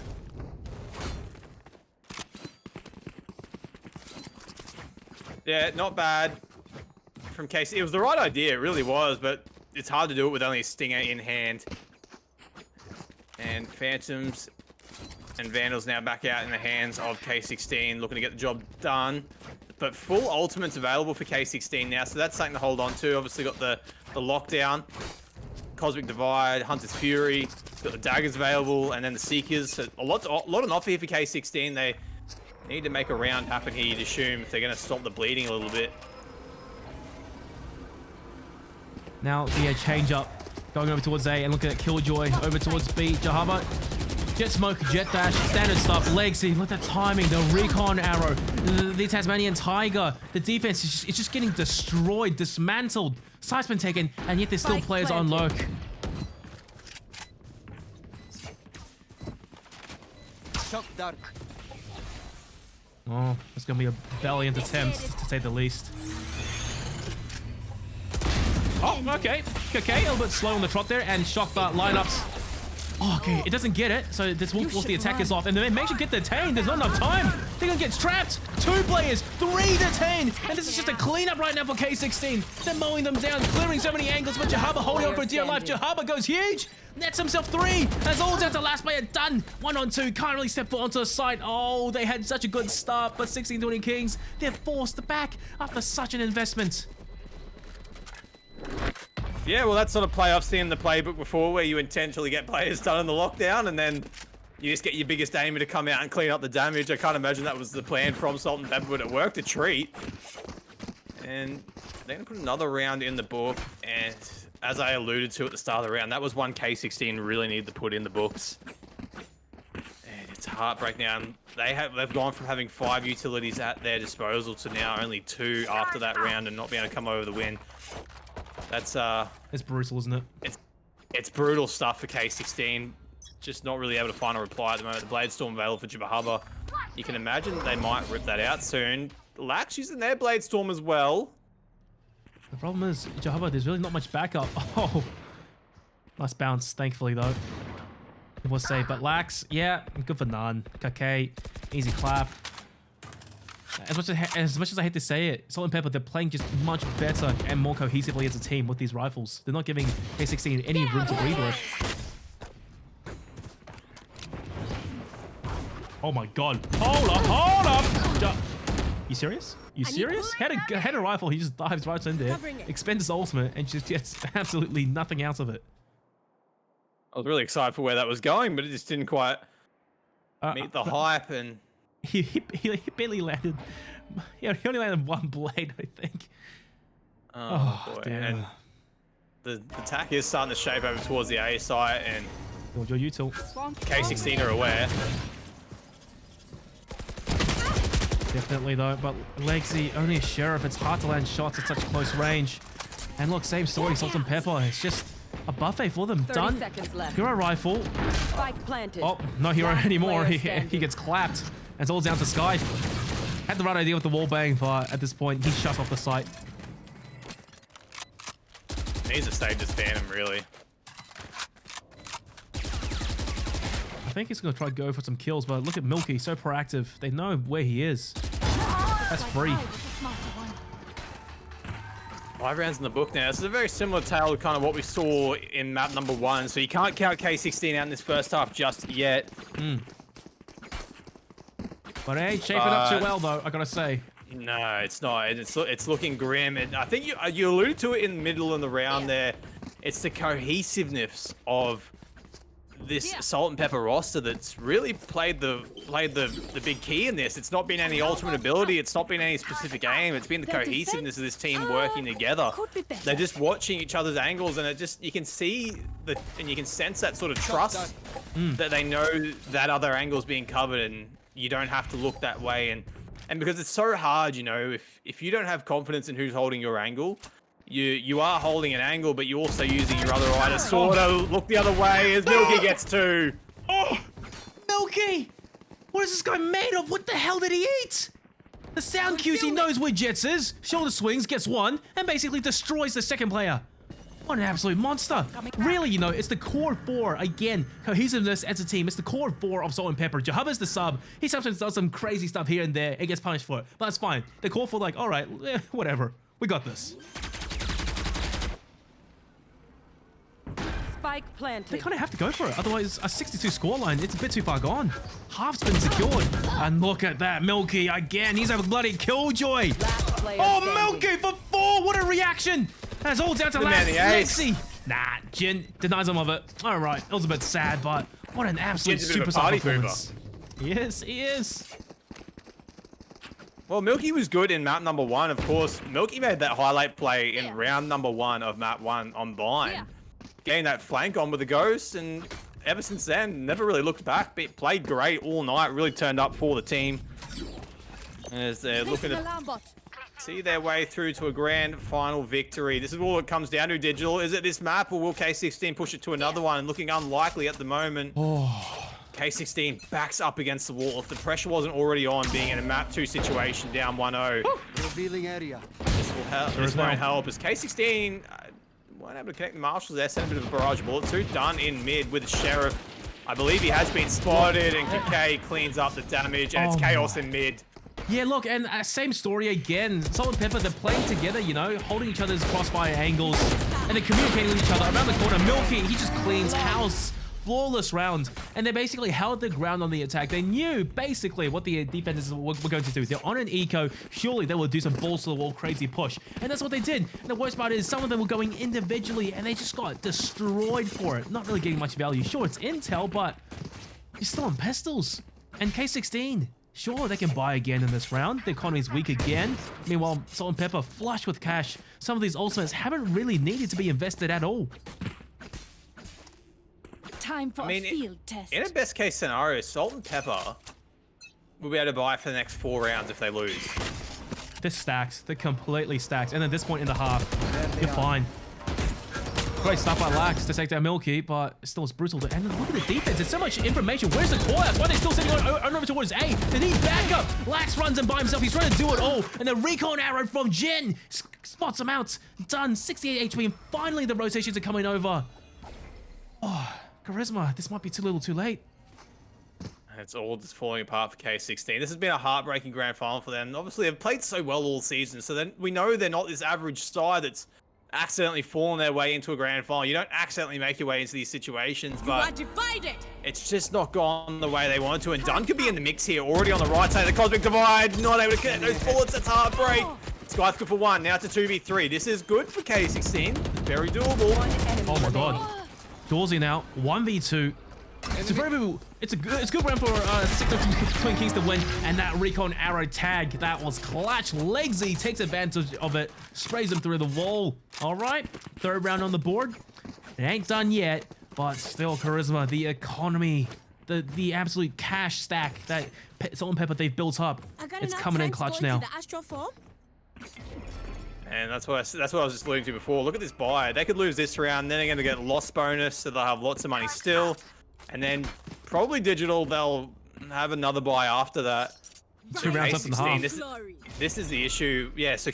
Yeah, not bad from Casey. It was the right idea, it really was, but it's hard to do it with only a Stinger in hand. And Phantoms and Vandals now back out in the hands of K16, looking to get the job done. But full ultimates available for K16 now, so that's something to hold on to. Obviously got the lockdown, Cosmic Divide, Hunter's Fury, got the daggers available, and then the Seekers. So a lot on offer here for K16. They need to make a round happen here, you'd assume, if they're going to stop the bleeding a little bit. Now the change up, going over towards A and looking at Killjoy over towards B. Jahaba, Jet Smoke, Jet Dash, standard stuff. Legacy, look at that timing, the recon arrow, the Tasmanian Tiger. The defense is just getting destroyed, dismantled. Site's been taken, and yet there's still Spike players on planted. lurk. Shock dart. Oh, it's gonna be a valiant attempt, to say the least. Oh, okay. Okay, a little bit slow on the trot there, and shock dart lineups. Oh, okay, it doesn't get it, so this will force the attackers off, and then make sure get detained. There's not enough time. They're gonna get trapped. 2 players, 3 detained, and this is just a cleanup right now for K16. They're mowing them down, clearing so many angles, but Jahaba holding on for dear life. Jahaba goes huge. Nets himself 3. That's all down to last player done. 1 on 2. Can't really step foot onto the site. Oh, they had such a good start, but 16-20 Kings, they're forced back after such an investment. Yeah, well, that's sort of play I've seen in the playbook before, where you intentionally get players done in the lockdown, and then you just get your biggest aimer to come out and clean up the damage. I can't imagine that was the plan from SaltnPepper, but it worked a treat. And they're going to put another round in the book, and as I alluded to at the start of the round, that was one K16 really needed to put in the books. And it's heartbreak now. They've gone from having 5 utilities at their disposal to now only 2 after that round and not being able to come over the win. That's It's brutal, isn't it? It's brutal stuff for K16. Just not really able to find a reply at the moment. The Blade Storm available for Jahaba. You can imagine they might rip that out soon. Lax using their Blade Storm as well. The problem is, Jahaba, there's really not much backup. Oh, nice bounce, thankfully, though. It was safe, but Lax, yeah, good for none. Kake, easy clap. As much as I hate to say it, SaltnPepper, they're playing just much better and more cohesively as a team with these rifles. They're not giving K16 any room to breathe with. Oh my god. Hold up! You serious? You serious? Had a rifle, he just dives right in there, expends his ultimate, and just gets absolutely nothing out of it. I was really excited for where that was going, but it just didn't quite meet the hype, and He barely landed. He only landed 1 blade, I think. oh boy. Damn. And the attack is starting to shape over towards the A site, and Your util. K16 are aware. Definitely though, but Legacy, only a Sheriff. It's hard to land shots at such close range. And look, same story, SaltnPepper. It's just a buffet for them. 30 Done. seconds left. Hero rifle. Spike planted. Oh, no hero Last anymore. player He standing. gets clapped. And it's all down to Sky. Had the right idea with the wall bang, but at this point, he shuts off the site. Needs to save this Phantom, really. I think he's going to try to go for some kills, but look at Milky, so proactive. They know where he is. That's free. 5 rounds in the book now. This is a very similar tale to kind of what we saw in map number 1. So you can't count K16 out in this first half just yet. But it ain't shaping up too well, though, I gotta say. No, it's not. It's looking grim. And I think you alluded to it in the middle of the round there. It's the cohesiveness of this SaltnPepper roster that's really played the big key in this. It's not been any ultimate ability. It's not been any specific aim. It's been the cohesiveness of this team working together. They're just watching each other's angles, and you can see and you can sense that sort of trust that they know that other angle's being covered, and you don't have to look that way. And because it's so hard, you know, if you don't have confidence in who's holding your angle, you are holding an angle, but you're also using your other eye to sort of look the other way as Milky gets 2. Oh, Milky! What is this guy made of? What the hell did he eat? The sound cues, he knows where Jets is, shoulder swings, gets 1, and basically destroys the second player. What an absolute monster. Really, you know, it's the core 4, again, cohesiveness as a team. It's the core 4 of SaltnPepper. Jahaba's the sub. He sometimes does some crazy stuff here and there and gets punished for it, but that's fine. The core 4, like, all right, whatever. We got this. Spike planted. They kind of have to go for it, otherwise a 62 scoreline, it's a bit too far gone. Half's been secured, and look at that, Milky again, he's a bloody killjoy. Oh, Milky for 4, what a reaction! That's all down to last Lexi. Nah, Jin denies him of it. All right, it was a bit sad, but what an absolute superstar performance. Yes, he is. Well, Milky was good in map number 1, of course. Milky made that highlight play in round number 1 of map 1 on Bind. Getting that flank on with the Ghost, and ever since then, never really looked back. But played great all night, really turned up for the team. As they're looking to see their way through to a grand final victory. This is all it comes down to, Digital. Is it this map, or will K16 push it to another one? And looking unlikely at the moment. K16 backs up against the wall. If the pressure wasn't already on, being in a map 2 situation, down 1-0. Revealing area. This will help. This won't help, as K16 weren't able to connect the marshals there. Sent a bit of a barrage of bullets. 2 done in mid with the Sheriff. I believe he has been spotted, and Kike cleans up the damage, and it's chaos in mid. Yeah, look, and same story again. SaltnPepper, they're playing together, you know, holding each other's crossfire angles, and they're communicating with each other around the corner. Milky, he just cleans house. Flawless round, and they basically held the ground on the attack. They knew basically what the defenders were going to do. They're on an eco, surely they will do some balls to the wall crazy push, and that's what they did. And the worst part is some of them were going individually, and they just got destroyed for it. Not really getting much value. Sure, it's intel, but you're still on pistols. And K16, sure, they can buy again in this round. The economy's weak again. Meanwhile, SaltnPepper flush with cash. Some of these ultimates haven't really needed to be invested at all. Time for a field test. In a best case scenario, SaltnPepper will be able to buy for the next 4 rounds if they lose. They're stacked. They're completely stacked. And at this point in the half, you're fine. Great stuff by Lax to take down Milky, but still it's brutal to end. Look at the defense. There's so much information. Where's the core? That's why they're still sitting on over towards A. They need backup. Lax runs in by himself. He's trying to do it all. And the recon arrow from Jin spots him out. Done. 68 HP. And finally the rotations are coming over. Oh. Charisma, this might be too little too late. It's all just falling apart for K16. This has been a heartbreaking grand final for them. Obviously, they've played so well all season, so then we know they're not this average side that's accidentally fallen their way into a grand final. You don't accidentally make your way into these situations, but it's just not gone the way they wanted to. And Dunn could be in the mix here, already on the right side of the Cosmic Divide, not able to connect those bullets. That's heartbreak. Sky's good for 1, now it's a 2v3. This is good for K16. Very doable. Oh my god. Dawsey now, 1v2. It's a good round for 6 Twin Kings to win, and that recon arrow tag, that was clutch. Legsy takes advantage of it, sprays him through the wall. All right, 3rd round on the board. It ain't done yet, but still Charisma, the economy, the absolute cash stack that SaltnPepper they've built up. It's coming in clutch now. And that's what I was just alluding to before. Look at this buy. They could lose this round, then they're going to get loss bonus, so they'll have lots of money still. And then probably Digital, they'll have another buy after that. 2 rounds up in the half. This is the issue. Yeah, so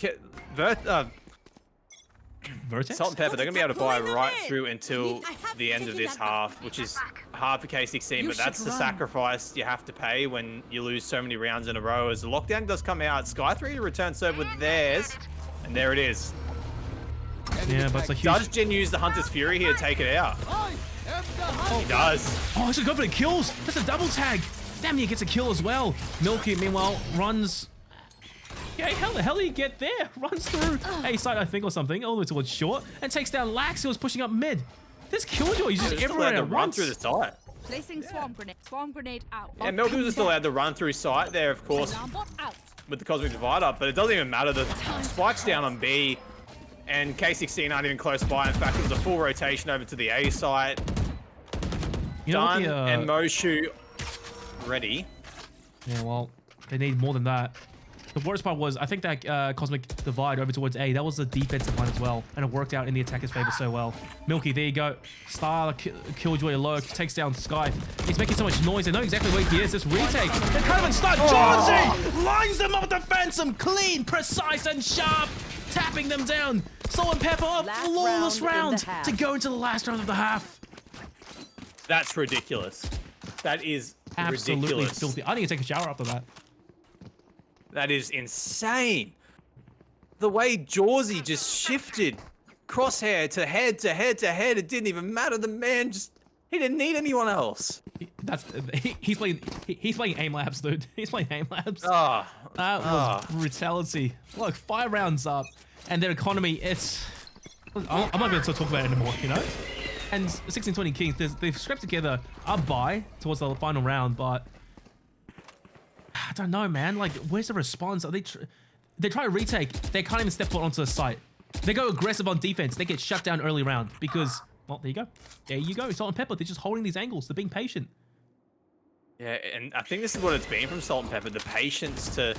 Vertex? SaltnPepper, they're going to be able to buy right through until the end of this half, which is hard for K16, but that's the sacrifice you have to pay when you lose so many rounds in a row. As the lockdown does come out, Sky 3 to return serve with theirs. And there it is. Yeah, but it's a huge... Does Jin use the Hunter's Fury here to take it out? He does. Oh, he's going for the kills. That's a double tag. Damn, he gets a kill as well. Milky, meanwhile, runs Okay, how the hell did he get there? Runs through A side, I think, or something, all the way towards short, and takes down Lax, who was pushing up mid. This Killjoy, he's just everywhere at run once. through the site. Placing swarm grenade. Swarm grenade out. Yeah, Milky was still allowed to run through site there, of course, Alarm bot out. with the Cosmic Divider, but it doesn't even matter. The spike's down on B, and K16 aren't even close by. In fact, it was a full rotation over to the A site. You know Done, what and Moshu ready. Yeah, well, they need more than that. The worst part was, I think that Cosmic Divide over towards A, that was the defensive line as well, and it worked out in the attacker's favor so well. Milky, there you go. Star, Killjoy alert, takes down Sky. He's making so much noise, they know exactly where he is. This retake, they can't even start. Jonesy lines them up with the Phantom, clean, precise, and sharp, tapping them down. SaltnPepper, a flawless round to go into the last round of the half. That's ridiculous. That is Absolutely ridiculous. filthy. I need to take a shower after that. That is insane. The way Jawsy just shifted Crosshair to head to head to head, it didn't even matter. The man just, he didn't need anyone else. He's playing aim labs, dude. He's playing aim labs. Oh, That was brutality. Look, 5 rounds up, and their economy, it's... I'm not going to talk about it anymore, you know? And 1620 Kings, they've scrapped together a bye towards the final round, but... I don't know, man. Like, where's the response? Are they try to retake. They can't even step foot onto the site. They go aggressive on defense. They get shut down early round because... Well, there you go. There you go. SaltnPepper, they're just holding these angles. They're being patient. yeah, and I think this is what it's been from SaltnPepper, the patience to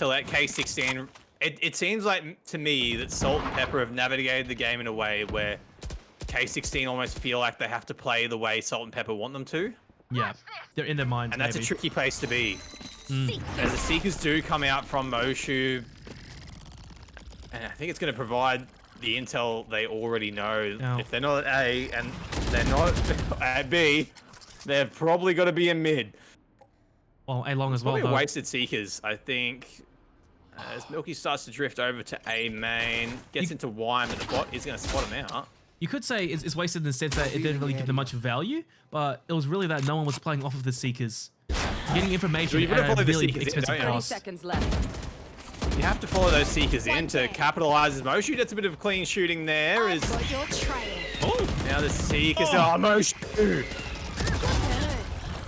let K16... It seems like, to me, that SaltnPepper have navigated the game in a way where K16 almost feel like they have to play the way SaltnPepper want them to. Yeah, they're in their minds, And that's maybe. a tricky place to be. As the Seekers do come out from Moshu, and I think it's going to provide the intel they already know. No. If they're not at A and they're not at B, they've probably got to be in mid. Well, A long as well, Probably though. wasted Seekers, I think. As Milky starts to drift over to A main, gets into Y, but the bot is going to spot him out. You could say it's wasted in the sense that it didn't really give them much value, but it was really that no one was playing off of the Seekers. Getting information You've got to at follow a the really Seekers in, expensive don't you? 30 cost. seconds left. You have to follow those Seekers in to capitalize as Moshu. That's a bit of clean shooting there. Is For your trail. Oh, now the Seekers. Oh. Oh, Moshu.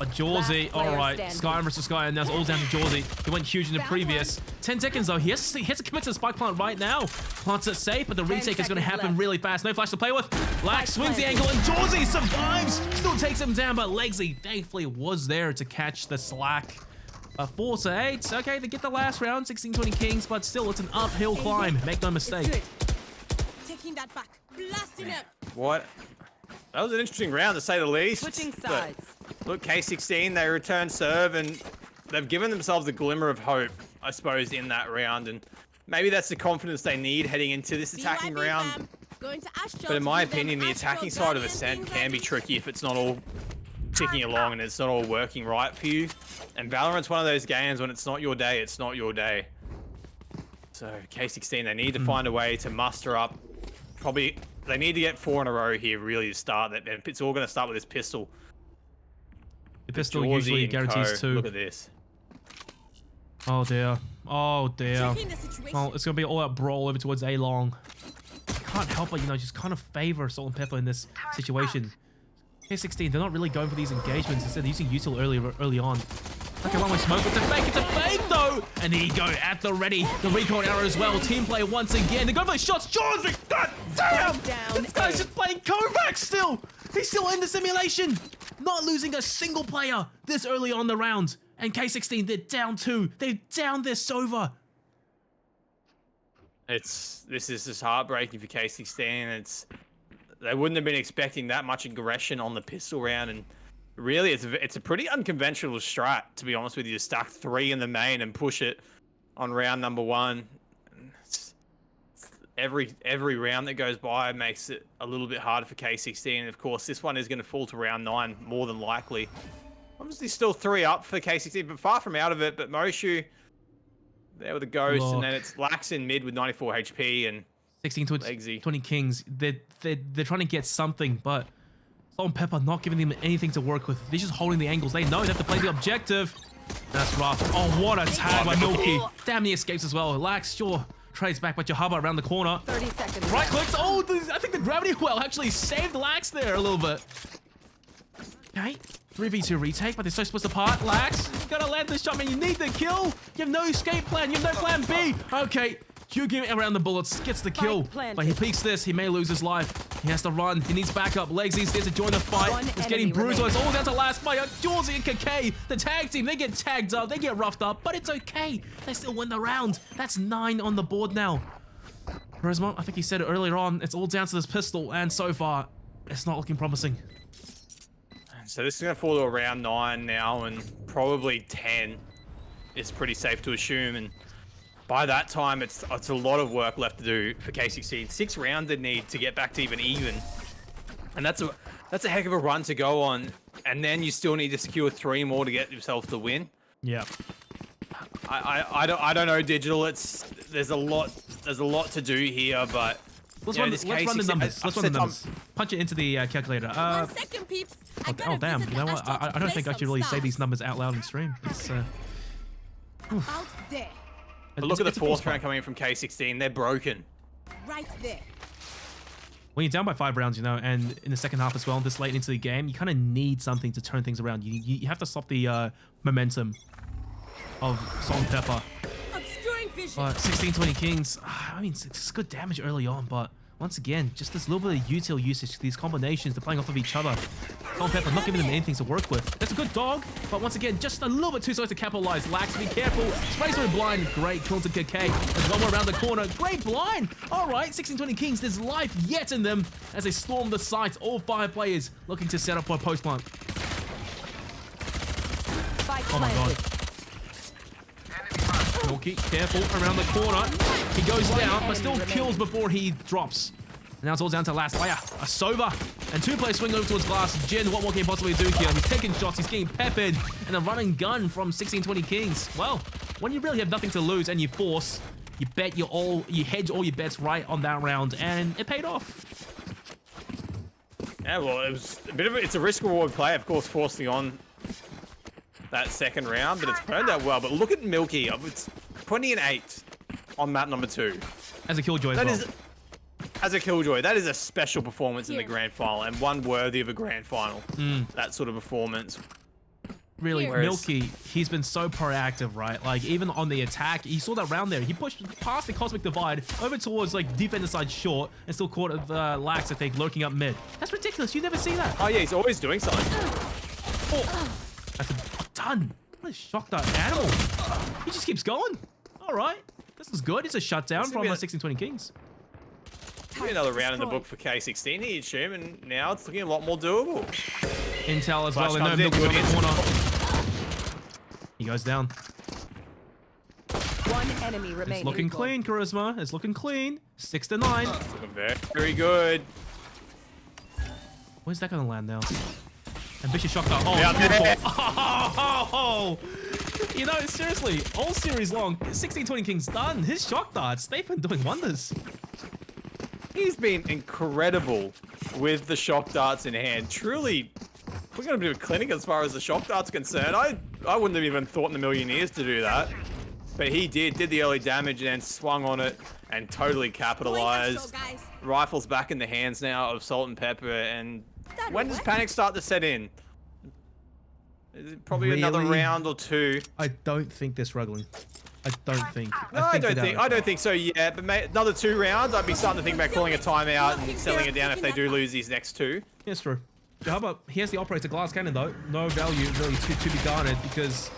a Jawsy. player All right, standing. Sky versus Sky, and that's all down to Jawsy. He went huge in the previous. 10 seconds, though. He has to commit to the spike plant right now. Plants it safe, but the retake is going to seconds happen left. really fast. No flash to play with. Lax swings the planted. angle, and Jawsy survives. Still takes him down, but Legsy thankfully was there to catch the slack. 4 to 8. Okay, they get the last round, 16-20 Kings, but still, it's an uphill climb. Make no mistake. Good. Taking that back. Blasting it. What? That was an interesting round, to say the least. Switching But sides. look, K16, they return serve, and they've given themselves a glimmer of hope, I suppose, in that round. And maybe that's the confidence they need heading into this attacking BYB round. fam. Going to Astro But in to my give them opinion, the Astro attacking side of Guardian Ascent being can be ready. tricky if it's not all ticking along and it's not all working right for you. And Valorant's one of those games when it's not your day, it's not your day. So K16, they need to find a way to muster up. Probably, they need to get 4 in a row here really to start. And it's all going to start with this pistol. The pistol Jawsy usually and guarantees co. 2. Look at this. Oh dear. Oh dear. Checking the situation. Well, it's gonna be all out brawl over towards A long. I can't help but, you know, just kind of favor SaltnPepper in this situation. K16, they're not really going for these engagements. Instead, they're using util early on. Okay, one way smoke. It's a fake though! And there you go, at the ready. The recoil arrow as well. Team play once again. They're going for the shots. Jonesy! God damn! Down This guy's A. just playing Kovac still! He's still in the simulation! Not losing a single player this early on the round. And K16, they're down 2. They're down their Sova. This is just heartbreaking for K16. They wouldn't have been expecting that much aggression on the pistol round, and really it's a pretty unconventional strat, to be honest with you, to stack 3 in the main and push it on round number 1. Every round that goes by makes it a little bit harder for K16, and of course this one is going to fall to round 9 more than likely. Obviously still 3 up for K16, but far from out of it. But Moshu there with the ghost, Look. and then it's Lax in mid with 94 HP, and 16 to Legsy. 20 Kings. They're trying to get something, but SaltnPepper not giving them anything to work with. They're just holding the angles. They know they have to play the objective. That's rough. Oh, what a tag by Milky. Damn, he escapes as well. Lax, sure. Trades back by Jahaba around the corner. 30 seconds. Right clicks. Oh, I think the gravity well actually saved Lax there a little bit. Okay. 3v2 retake, but they're so split apart. Lax, you gotta land this shot, man. You need the kill. You have no escape plan. You have no plan B. Okay. Hugo around the bullets, gets the kill. But he peeks this. He may lose his life. He has to run. He needs backup. Legsy's there to join the fight. He's getting bruised. It's all down to last player. Jawsy and Kakay, the tag team, they get tagged up. They get roughed up, but it's okay. They still win the round. That's 9 on the board now. Charisma, I think he said it earlier on. It's all down to this pistol, and so far, it's not looking promising. So this is going to fall to around 9 now, and probably 10 is pretty safe to assume. And by that time, it's a lot of work left to do for K16. 6 rounds they need to get back to even. And that's a heck of a run to go on. And then you still need to secure 3 more to get yourself to win. Yeah. I don't know, Digital. There's a lot to do here, but let's run the numbers. Let's run the numbers. Punch it into the calculator. 1 second, peeps. Oh damn! You know what? I don't think I should really say these numbers out loud in stream. It's Out there. But look at the 4th round coming in from K16. They're broken. Right there. When you're down by 5 rounds, you know, and in the second half as well, this late into the game, you kind of need something to turn things around. You have to stop the momentum of SaltnPepper. Obscuring vision. 16-20 Kings. I mean, it's good damage early on, but once again, just this little bit of util usage, these combinations, they're playing off of each other. SaltnPepper not giving them anything to work with. That's a good dog, but once again, just a little bit too slow to capitalize. Lax, be careful. Sprays with blind. Great kill to Kakay. There's one more around the corner. Great blind. All right, 16-20 Kings. There's life yet in them as they storm the site. All 5 players looking to set up for a post plant. Oh my god. Milky, careful around the corner. He goes down, but still kills before he drops. And now it's all down to last player, a Sova. And 2 players swing over towards glass. Jin, what more can he possibly do here? He's taking shots, he's getting peppered. And a running gun from 16-20 Kings. Well, when you really have nothing to lose and you force, you hedge all your bets right on that round, and it paid off. Yeah, well, it's a risk-reward play, of course, forcing on that second round, but it's turned out well. But look at Milky. It's 20-8 on map number 2. As a killjoy as well. As a killjoy, that is a special performance in the grand final, and one worthy of a grand final. That sort of performance. Really, Milky, he's been so proactive, right? Like, even on the attack, he saw that round there. He pushed past the Cosmic Divide over towards, like, defender side short and still caught Lax, I think, lurking up mid. That's ridiculous. You never see that. Oh, yeah, he's always doing something. Oh, that's done. What a shock that animal. He just keeps going. All right. This is good. It's a shutdown from 16-20 Kings. Another round in the book for K16 here, Shum, and now it's looking a lot more doable. Intel as well. They know Milky's on the corner. He goes down. 1 enemy remaining. It's looking clean, Charisma. It's looking clean. 6-9. It's looking very, very good. Where's that going to land now? Ambitious shotgun. Oh, yeah, beautiful. Oh, you know, seriously, all series long, 16-20 Kings done. His shock darts, they've been doing wonders. He's been incredible with the shock darts in hand. Truly, we're going to do a clinic as far as the shock darts concerned. I wouldn't have even thought in a million years to do that. But he did the early damage and then swung on it and totally capitalized. Rifle's back in the hands now of SaltnPepper, and when does panic start to set in? Is it probably another round or 2? I don't think they're struggling. I don't think. No, I don't think so yet. But another 2 rounds, I'd be starting to think about calling a timeout and selling it down if they do lose these next 2. Yes, true. Jahaba, he has the operator glass cannon though. No value really to be garnered because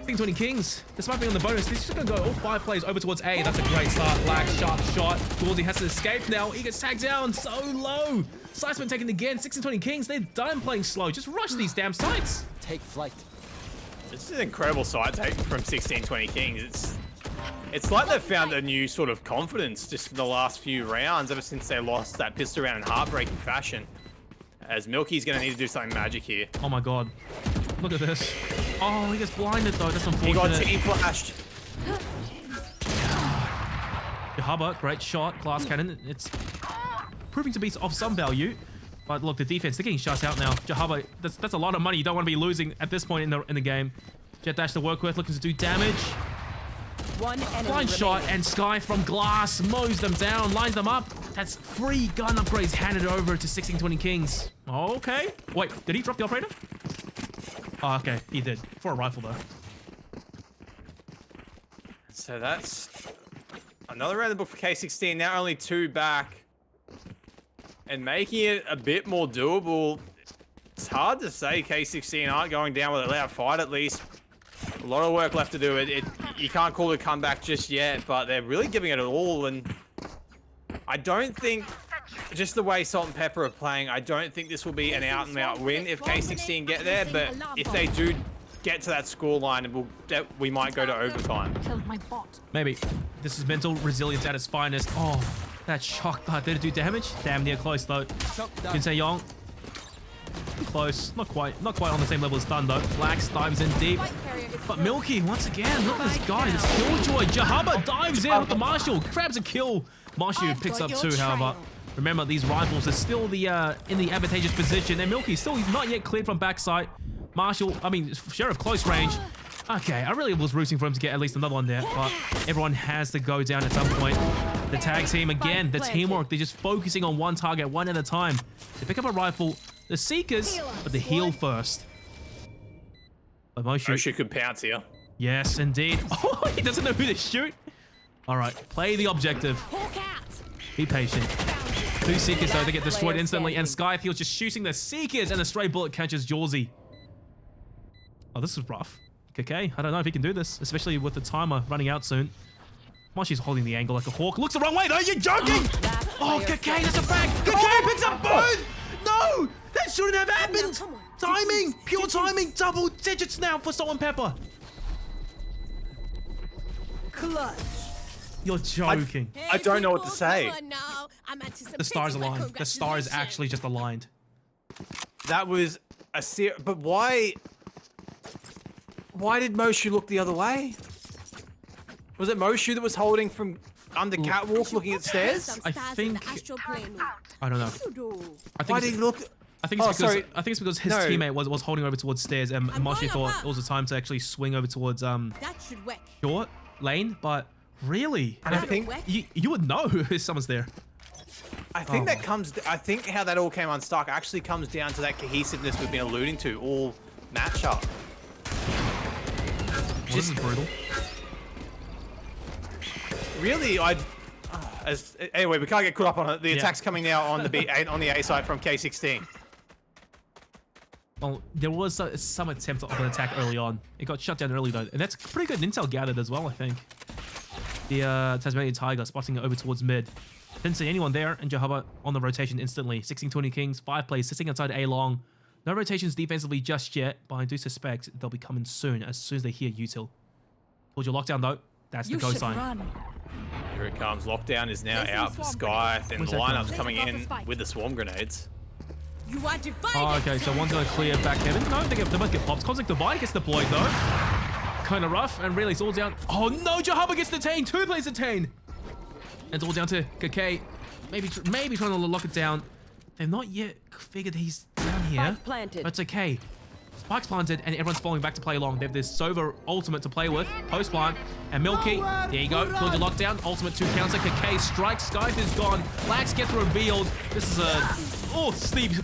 16-20 Kings, despite being on the bonus, he's just gonna go all 5 players over towards A. That's a great start. Black, sharp shot. Gauzy has to escape now. He gets tagged down so low. Sliceman taken again. 16-20 Kings, they're done playing slow. Just rush these damn sites. Take flight. This is an incredible side take from 16-20 Kings. It's like they've found a new sort of confidence just in the last few rounds, ever since they lost that pistol round in heartbreaking fashion. As Milky's gonna need to do something magic here. Oh my god. Look at this. Oh, he gets blinded though. That's unfortunate. He got T-flashed. Jahaba, great shot. Glass cannon. It's proving to be of some value. But look, the defense, they're getting shut out now. Jahaba, that's a lot of money you don't want to be losing at this point in the game. Jet dash to work with, looking to do damage. One enemy Blind shot, remaining. and Sky from Glass mows them down, lines them up. That's 3 gun upgrades handed over to 1620 Kings. Okay. Wait, did he drop the operator? Oh, okay, he did. For a rifle, though. So that's another round of the book for K16. Now only 2 back. And making it a bit more doable. It's hard to say K16 aren't going down with a loud fight, at least. A lot of work left to do. You can't call it a comeback just yet, but they're really giving it all. And I don't think, just the way SaltnPepper are playing, I don't think this will be an out-and-out win if K16 get there. But if they do get to that scoreline, we might go to overtime. Killed my bot. Maybe. This is mental resilience at its finest. Oh, that shock dart. Did it do damage? Damn near close, though. Jinsei Yong. Close. Not quite on the same level as Stun, though. Lax dives in deep. But Milky, once again, look at this guy. This Killjoy. Jahaba dives in with the Marshall. Grabs a kill. Marshall picks up 2, however. Remember, these rifles are still in the advantageous position. And Milky still not yet cleared from backside. Sheriff close range. Okay, I really was rooting for him to get at least another one there, but everyone has to go down at some point. The tag team again, the teamwork, they're just focusing on one target, one at a time. They pick up a rifle, the Seekers, but the heal first. Moshu could pounce here. Yes, indeed. Oh, he doesn't know who to shoot. All right, play the objective. Be patient. 2 Seekers, though, they get destroyed instantly, and Skyfield's just shooting the Seekers, and a stray bullet catches Jawsy. Oh, this is rough. Okay, I don't know if he can do this, especially with the timer running out soon. Moshi's holding the angle like a hawk. Looks the wrong way, though. You're joking! Oh, Kake, that's a fact. Kake picks up both! No! That shouldn't have happened! Timing! Pure timing! Double digits now for SaltnPepper. Clutch. You're joking. I don't know what to say. The stars aligned. The stars actually just aligned. That was a but why did Moshu look the other way? Was it Moshu that was holding from under catwalk looking at stairs? I think... I don't know. Why did he look... I think it's because his teammate was holding over towards stairs, and Moshi thought it was the time to actually swing over towards short lane. But really, I think you would know if someone's there. I think that comes. I think how that all came unstuck actually comes down to that cohesiveness we've been alluding to all matchup. This is brutal. Really, anyway, we can't get caught up on it. The attack's coming now on the A side from K16. Well, there was some attempt of an attack early on. It got shut down early though, and that's pretty good intel gathered as well, I think. The Tasmanian Tiger spotting it over towards mid. Didn't see anyone there, and Jahaba on the rotation instantly. 1620 Kings, 5 players sitting outside A long. No rotations defensively just yet, but I do suspect they'll be coming soon as they hear util. Told you lockdown though. That's the go sign. Run. Here it comes. Lockdown is now out for Sky. Then the lineup's coming in with the swarm grenades. You are divided. Oh, okay, so one's gonna clear back heaven. No, they might get pops. Cosmic Divide gets deployed though. Kind of rough, and really it's all down. Oh no, Jahaba gets detained. 2 players detained. And it's all down to Kake. Maybe trying to lock it down. They've not yet figured he's down here. Spike planted. But it's okay. Spike's planted, and everyone's falling back to play along. They have this Sova ultimate to play with. Post plant. And Milky, there you go. Called the lockdown. Ultimate 2 counter. Kake strikes. Skype is gone. Lax gets revealed. This is a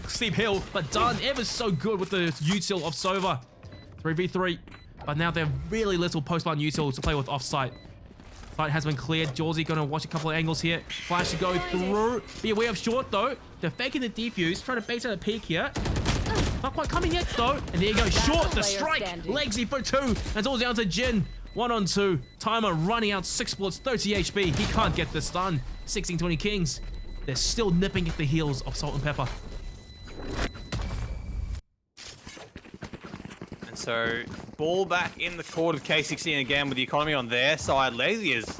steep hill, but done ever so good with the util of Sova. 3v3. But now they have really little post plant util to play with off-site. Site has been cleared. Jawsy gonna watch a couple of angles here. Flash to go through. Be aware of short though. They're faking the defuse. Trying to bait out a peek here. Not quite coming yet though. And there you go. Short the strike. Legsy for 2. And it's all down to Jin. 1 on 2. Timer running out 6 bullets, 30 HP. He can't get this done. 1620 Kings. They're still nipping at the heels of SaltnPepper. And so, ball back in the court of K16 again with the economy on their side. Lazy is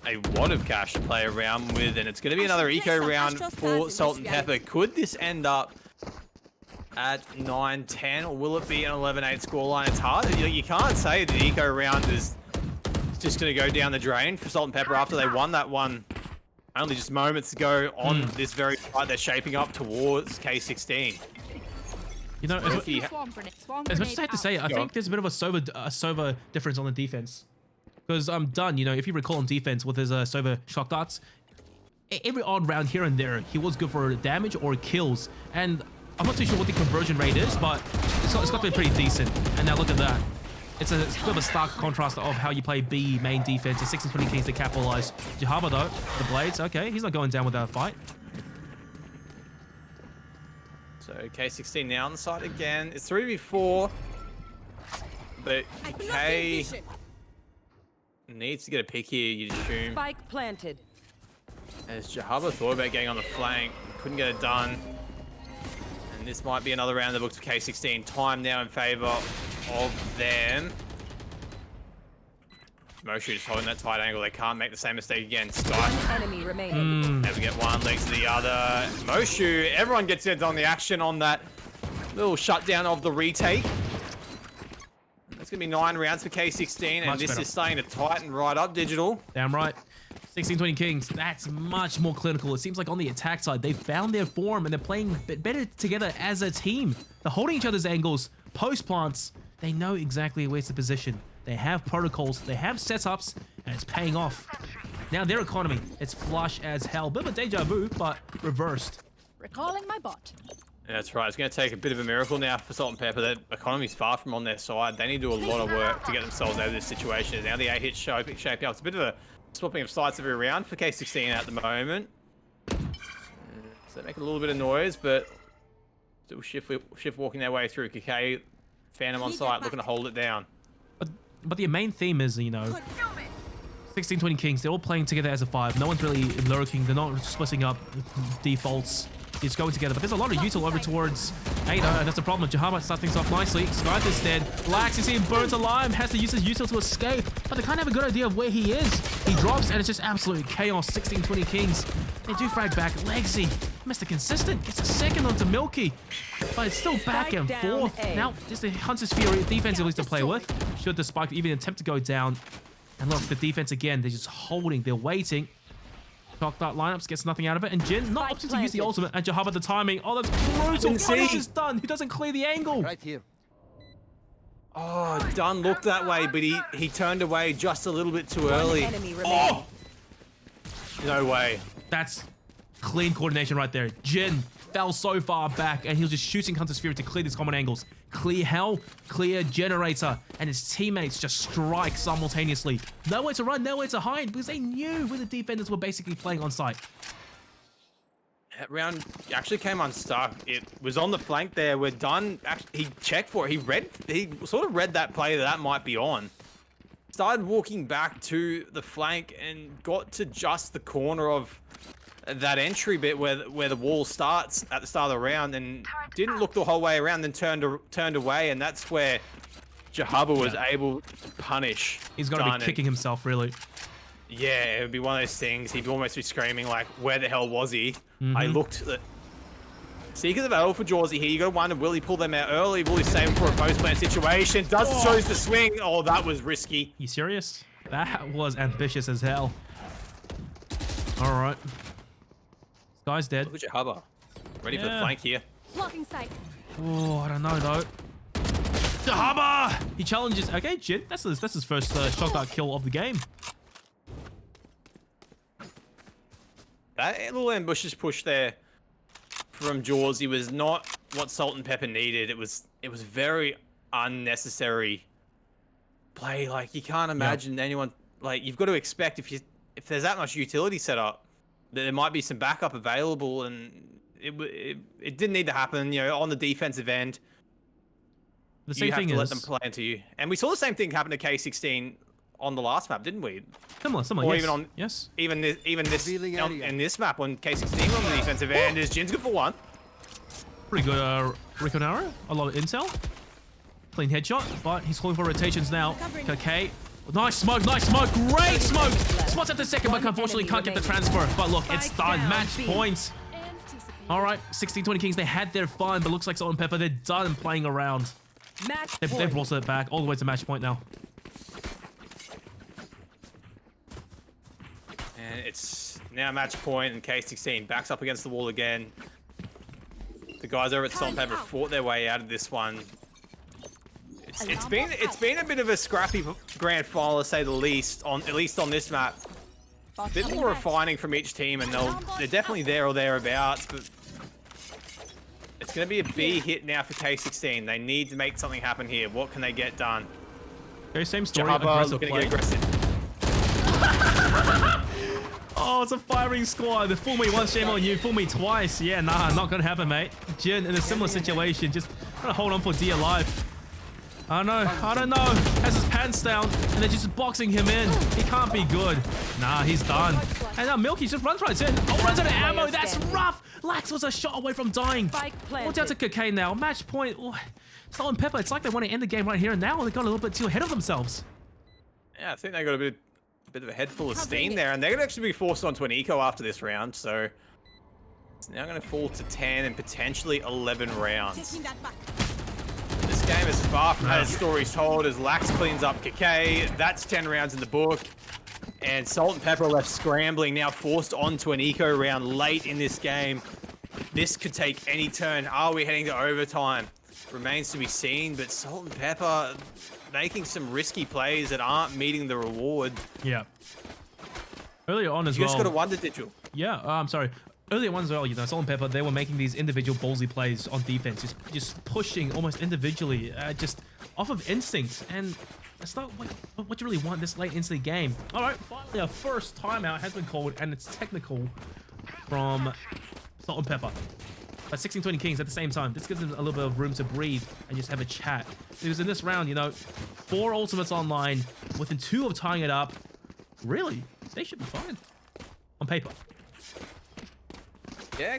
a lot of cash to play around with, and it's going to be another eco round for SaltnPepper. Could this end up at 9-10, or will it be an 11-8 scoreline? It's hard. You can't say the eco round is just going to go down the drain for SaltnPepper after they won that one only just moments ago on this very fight they're shaping up towards K16. You know, Rookie. Swarm grenade. Swarm as much as I hate to out. say it, I Go think on. there's a bit of a Sova difference on the defense. Because I'm done, you know, if you recall on defense with his Sova shock darts, every odd round here and there, he was good for damage or kills. And I'm not too sure what the conversion rate is, but it's got to be pretty decent. And now look at that. It's a bit of a stark contrast of how you play B main defense. It's 16-20 Kings to capitalize. Jahaba though, the blades, okay, he's not going down without a fight. So K16 now on the side again. It's 3v4. But K needs to get a pick here, you'd assume. Spike planted. As Jahaba thought about getting on the flank, couldn't get it done. And this might be another round that looks for K16. Time now in favor of them. Moshu just holding that tight angle. They can't make the same mistake again. Sky. One enemy remaining. Never get one leg to the other. Moshu, everyone gets in on the action on that little shutdown of the retake. That's going to be 9 rounds for K16, and Much this better. is starting to tighten right up, Digital. Damn right. 16-20 Kings, that's much more clinical. It seems like on the attack side, they found their form and they're playing better together as a team. They're holding each other's angles, post plants. They know exactly where's the position. They have protocols, they have setups, and it's paying off. Now their economy, it's flush as hell. Bit of a deja vu, but reversed. Recalling my bot. Yeah, that's right. It's going to take a bit of a miracle now for SaltnPepper. The economy's far from on their side. They need to do a lot of work to get themselves out of this situation. Now the A-hit shaping up. It's a bit of a swapping of sides every round for K16 at the moment. So they make a little bit of noise, but still shift walking their way through. KK, Phantom on site, looking to hold it down. But the main theme is, you know, 16-20 Kings, they're all playing together as a 5. No one's really lurking. They're not splitting up defaults. It's going together. But there's a lot of util over towards Ada, and that's the problem. Jahaba starts things off nicely. Skype is dead. Lax, you see him burns alive. Has to use his util to escape. But they kind of have a good idea of where he is. He drops, and it's just absolute chaos. 16-20 Kings. They do frag back. Legsy, Mr. Consistent, gets a second onto Milky. But it's still back and Spike down forth. A. Now, there's the Hunter's Fury defensively to play with. Should the Spike even attempt to go down. And look, the defense again, they're just holding, they're waiting. Shock dart lineups, gets nothing out of it. And Jin not opting to use the ultimate. And Jahaba the timing. Oh, that's brutal. What is this done? He doesn't clear the angle. Right here. Oh, Dunn looked that way, but he turned away just a little bit too One early. enemy remaining. No way. That's clean coordination right there. Jin fell so far back and he was just shooting Hunter's Fury to clear these common angles. Clear Hell, clear Generator, and his teammates just strike simultaneously. Nowhere to run, nowhere to hide, because they knew where the defenders were basically playing on site. That round actually came unstuck. It was on the flank there where Dunn, actually, he checked for it. He sort of read that play that might be on. Started walking back to the flank and got to just the corner of that entry bit where the wall starts at the start of the round, and didn't look the whole way around, then turned away, and that's where Jahaba was able to punish. He's got to Dunn be kicking himself, really. Yeah, it would be one of those things. He'd almost be screaming like, "Where the hell was he?" I looked at Seekers of Battle for Jawsy here. You got to wonder, will he pull them out early? Will he save them for a post-plan situation? Chose to swing. Oh, that was risky. You serious? That was ambitious as hell. All right. This guy's dead. Look at Jahaba. Ready for the flank here. Blocking sight. Oh, I don't know though. Jahaba! He challenges. Okay, Jin. That's his first shock dart kill of the game. That little ambitious push there from Jawsy was not what SaltnPepper needed. It was very unnecessary play. Like, you can't imagine anyone, like, you've got to expect if there's that much utility set up, that there might be some backup available, and it didn't need to happen, you know, on the defensive end. The same you have thing to is let them play into you. And we saw the same thing happen to K16 on the last map, didn't we? similar. Or Yes. even on yes. even this Revealing area. in this map on K16 on the defensive end is Jin's good for one. Pretty good Rico Naro. A lot of intel. Clean headshot, but he's calling for rotations now. Okay. Nice smoke, nice smoke, great smoke! Spots at the second, but unfortunately can't get the transfer. But look, it's done. Match point. All right, 16-20 Kings, they had their fun, but looks like SaltnPepper, they're done playing around. Match They've point. brought it back all the way to match point now. And it's now match point, and K16 backs up against the wall again. The guys over at SaltnPepper fought their way out of this one. It's been a bit of a scrappy grand final, to say the least. At least on this map, a bit more refining from each team, and they're definitely there or thereabouts. But it's going to be a B hit now for K16. They need to make something happen here. What can they get done? Okay, same story. Jahaba Aggressive looking to play. get aggressive. Oh, it's a firing squad. Fool me once, shame on you. Fool me twice. Yeah, nah, not gonna happen, mate. Jin in a similar situation, just trying to hold on for dear life. I don't know. Has his pants down, and they're just boxing him in. He can't be good. Nah, he's done. And now Milky just runs right in. Oh, runs out of ammo. That's rough. Lax was a shot away from dying. Well, down to Cocaine now. Match point. Oh, SaltnPepper, it's like they want to end the game right here and now. They got a little bit too ahead of themselves. Yeah, I think they got a bit of a head full of steam there, and they're going to actually be forced onto an eco after this round, so it's now going to fall to 10 and potentially 11 rounds. This game is far from as stories told as Lax cleans up Kake. That's 10 rounds in the book, and SaltnPepper left scrambling, now forced onto an eco round late in this game. This could take any turn. Are we heading to overtime? Remains to be seen, but SaltnPepper making some risky plays that aren't meeting the reward. Yeah. Earlier on as You well. just got a wonder, did you? Yeah, I'm sorry. Earlier on as well, you know, SaltnPepper, they were making these individual ballsy plays on defense, just pushing almost individually, just off of instinct. And it's not what you really want this late into the game. All right, finally, our first timeout has been called, and it's technical from SaltnPepper. But 16-20 Kings at the same time. This gives them a little bit of room to breathe and just have a chat. Because in this round, you know, 4 ultimates online, within 2 of tying it up. Really, they should be fine on paper. Yeah,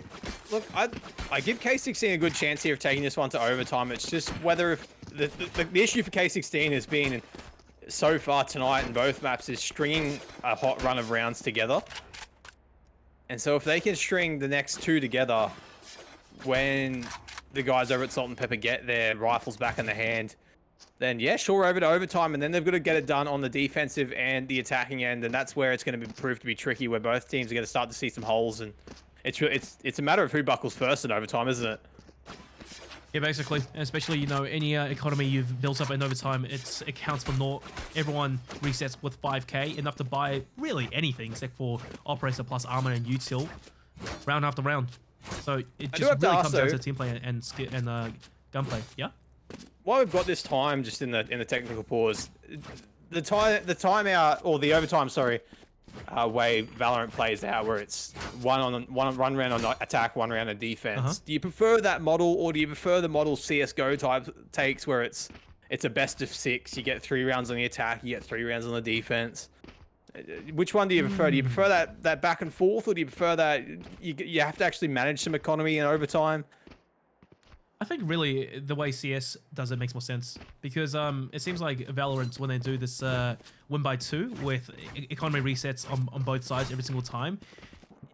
look, I give K16 a good chance here of taking this one to overtime. It's just whether if the issue for K16 has been so far tonight in both maps is stringing a hot run of rounds together. And so if they can string the next 2 together, when the guys over at SaltnPepper get their rifles back in the hand, then yeah, sure, over to overtime, and then they've got to get it done on the defensive and the attacking end, and that's where it's going to prove to be tricky, where both teams are going to start to see some holes, and it's a matter of who buckles first in overtime, isn't it? Yeah, basically, and especially, you know, any economy you've built up in overtime, it counts for naught. Everyone resets with 5k, enough to buy really anything except for operator plus armor and util, round after round. So it just really comes down to team play and gunplay. Yeah. While we've got this time, just in the technical pause, the timeout or the overtime, sorry, way Valorant plays out, where it's one round on attack, 1 round on defense. Do you prefer that model, or do you prefer the model CS:GO type takes, where it's a best of 6? You get 3 rounds on the attack, you get 3 rounds on the defense. Which one do you prefer? Do you prefer that back and forth, or do you prefer that you have to actually manage some economy in overtime? I think really the way CS does it makes more sense, because it seems like Valorant, when they do this win by 2 with economy resets on both sides every single time,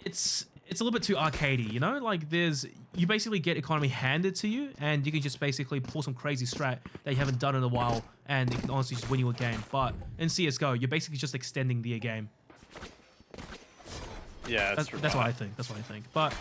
it's a little bit too arcadey, you know? Like you basically get economy handed to you, and you can just basically pull some crazy strat that you haven't done in a while, and it can honestly just win you a game. But in CS:GO, you're basically just extending the game. Yeah, that's what I think. That's what I think. But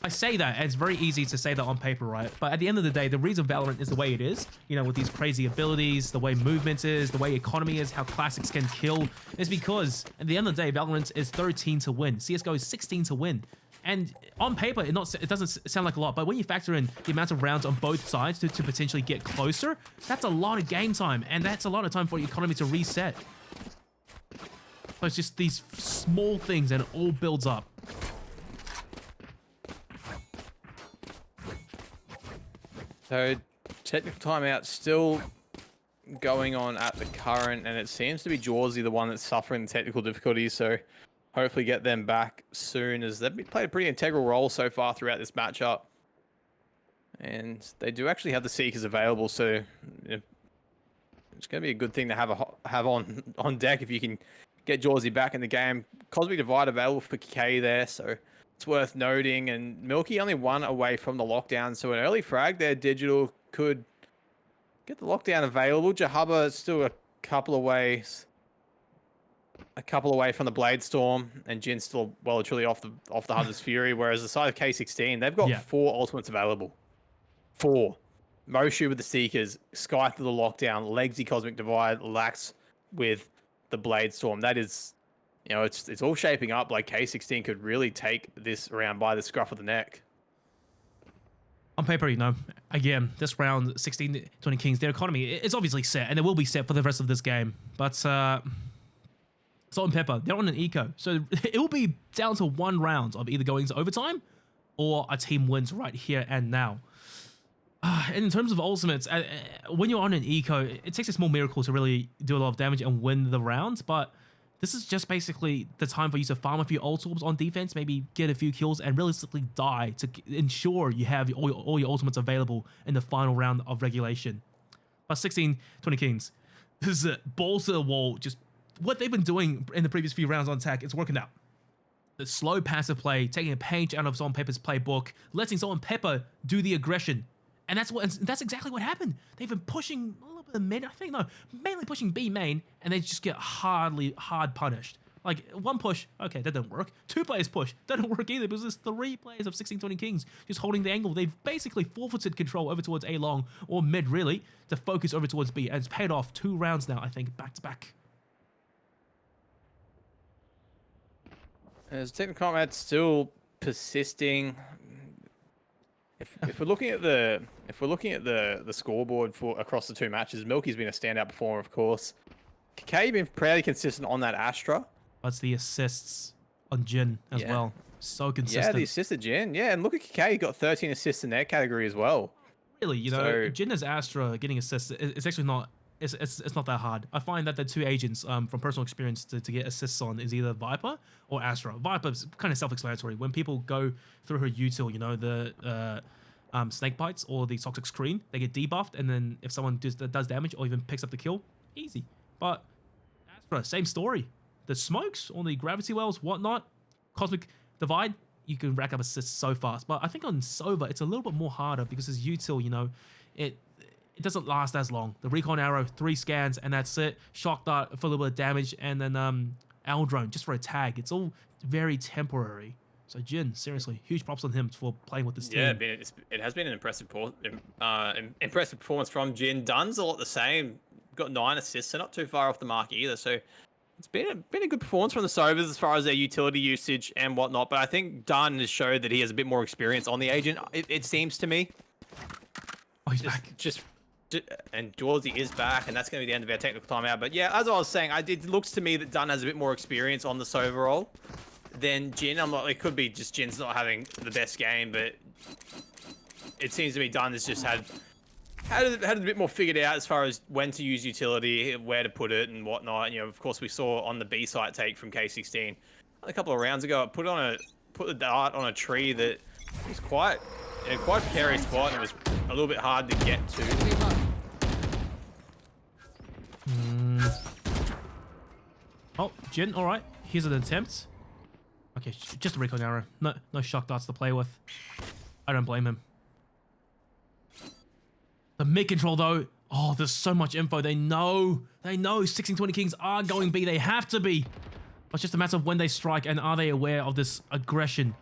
I say that, and it's very easy to say that on paper, right? But at the end of the day, the reason Valorant is the way it is, you know, with these crazy abilities, the way movement is, the way economy is, how classics can kill, is because at the end of the day, Valorant is 13 to win. CS:GO is 16 to win. And on paper, it doesn't sound like a lot, but when you factor in the amount of rounds on both sides to potentially get closer, that's a lot of game time, and that's a lot of time for your economy to reset. So it's just these small things, and it all builds up. So, technical timeout still going on at the current, and it seems to be Jawsy the one that's suffering the technical difficulties, so hopefully get them back soon, as they've played a pretty integral role so far throughout this matchup. And they do actually have the Seekers available, so it's going to be a good thing to have on deck if you can get Jawsy back in the game. Cosmic Divide available for Kake there, so it's worth noting. And Milky only 1 away from the lockdown, so an early frag there, Digital could get the lockdown available. Jahaba still a couple of ways. a couple away from the Blade Storm, and Jin's still well and truly off the Hunter's Fury. Whereas the side of K16, they've got 4 ultimates available. 4. Moshu with the Seekers, Sky through the lockdown, Legsy Cosmic Divide, Lax with the Blade Storm. That is, you know, it's all shaping up like K16 could really take this round by the scruff of the neck. On paper, you know, again, this round, 16-20 Kings, their economy is obviously set, and it will be set for the rest of this game. But SaltnPepper, they're on an eco, so it will be down to 1 round of either going to overtime or a team wins right here and now. And in terms of ultimates, when you're on an eco, it takes a small miracle to really do a lot of damage and win the round, but this is just basically the time for you to farm a few ult orbs on defense, maybe get a few kills, and realistically die to ensure you have all your ultimates available in the final round of regulation. But 16-20 Kings, this is a balls to the wall, just what they've been doing in the previous few rounds on attack, it's working out. The slow passive play, taking a page out of SaltnPepper's playbook, letting SaltnPepper do the aggression. And that's exactly what happened. They've been pushing a little bit of mid, I think, no, mainly pushing B main, and they just get hard punished. Like, 1 push, okay, that didn't work. 2 players push, that didn't work either, because there's 3 players of 16-20 Kings just holding the angle. They've basically forfeited control over towards A long, or mid really, to focus over towards B, and it's paid off 2 rounds now, I think, back to back. As technical combat still persisting. If we're looking at the scoreboard for across the 2 matches, Milky's been a standout performer, of course. Kakei been fairly consistent on that Astra. That's the assists on Jin as well. So consistent. Yeah, the assist of Jin. Yeah, and look at Kakei, he got 13 assists in their category as well. Really, you know, Jin as Astra getting assists, it's actually not. It's not that hard. I find that the 2 agents, from personal experience, to get assists on is either Viper or Astra. Viper's kind of self-explanatory. When people go through her util, you know, the snake bites or the toxic screen, they get debuffed, and then if someone does damage or even picks up the kill, easy. But Astra, same story. The smokes on the gravity wells, whatnot, cosmic divide, you can rack up assists so fast. But I think on Sova, it's a little bit more harder because his util, you know, it doesn't last as long. The recon arrow, 3 scans, and that's it. Shock dart for a little bit of damage, and then owl drone just for a tag. It's all very temporary. So Jin, seriously, huge props on him for playing with this team. Yeah, it has been an impressive performance from Jin. Dunn's a lot the same. Got 9 assists, so not too far off the mark either. So it's been a good performance from the Sovas as far as their utility usage and whatnot. But I think Dunn has showed that he has a bit more experience on the agent. It seems to me. Oh, he's back. And Dawsey is back, and that's going to be the end of our technical timeout. But yeah, as I was saying, it looks to me that Dunn has a bit more experience on the Sova role than Jin. It could be just Jin's not having the best game, but it seems to me Dunn has just had a bit more figured out as far as when to use utility, where to put it, and whatnot. You know, of course, we saw on the B site take from K16 a couple of rounds ago. It put the dart on a tree that was quite a precarious spot, and it was a little bit hard to get to. Oh, Jin, all right. Here's an attempt. Okay, just a recon arrow. No shock darts to play with. I don't blame him. The mid control though. Oh, there's so much info. They know 16-20 Kings are going B. They have to be. It's just a matter of when they strike and are they aware of this aggression.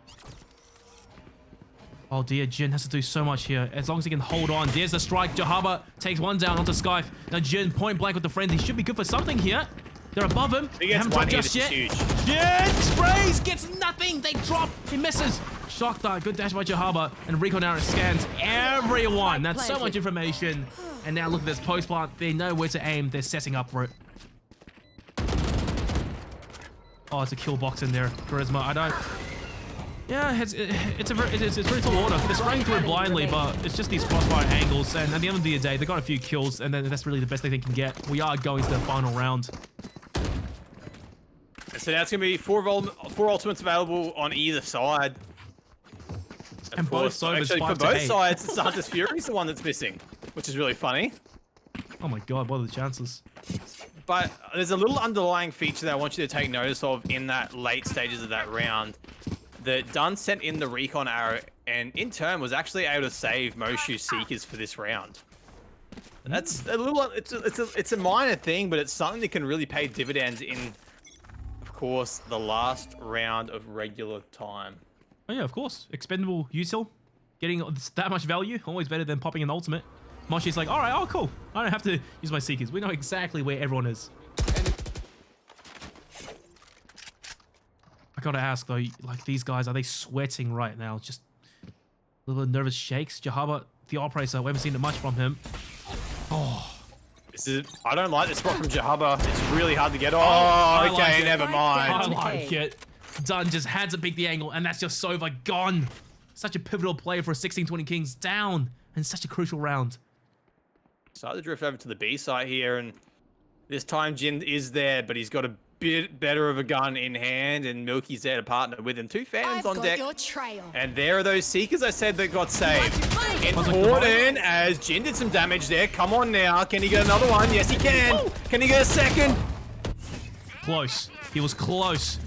Oh dear, Jin has to do so much here. As long as he can hold on. There's the strike. Jahaba takes 1 down onto Skype. Now Jin point blank with the frenzy. Should be good for something here. They're above him. He gets one just yet. Jin sprays, gets nothing. They drop. He misses. Shock dart. Good dash by Jahaba. And Recon Arrow scans everyone. That's so much information. And now look at this post plant. They know where to aim. They're setting up for it. Oh, it's a kill box in there. Charisma. I don't. Yeah, it's very tall order. They're spraying through it blindly, but it's just these crossfire angles. And at the end of the day, they got a few kills, and then that's really the best they can get. We are going to the final round. So now it's going to be 4 ultimates available on either side. And both sides, actually, for both sides, it's Hunter's Fury's the one that's missing, which is really funny. Oh my god, what are the chances? But there's a little underlying feature that I want you to take notice of in that late stages of that round. That Dunn sent in the recon arrow and in turn was actually able to save Moshu's Seekers for this round. That's a little, it's a minor thing, but it's something that can really pay dividends in course, the last round of regular time. Oh yeah, of course. Expendable util. Getting that much value, always better than popping an ultimate. Moshi's like, all right, oh cool. I don't have to use my Seekers. We know exactly where everyone is. I gotta ask though, like these guys, are they sweating right now? Just a little bit of nervous shakes. Jahaba, the operator, we haven't seen it much from him. Oh. I don't like this spot from Jahaba. It's really hard to get. Oh, okay, never I mind. like it. Dunn just had to pick the angle, and that's just so like gone. Such a pivotal play for a 16-20 Kings down, and such a crucial round. Start to drift over to the B site here, and this time Jin is there, but he's got a bit better of a gun in hand, and Milky's there to partner with him. 2 Phantoms on deck. Your trail. And there are those Seekers I said that got saved. Important as Jin did some damage there. Come on now. Can he get another one? Yes, he can. Can he get a second? Close. He was close.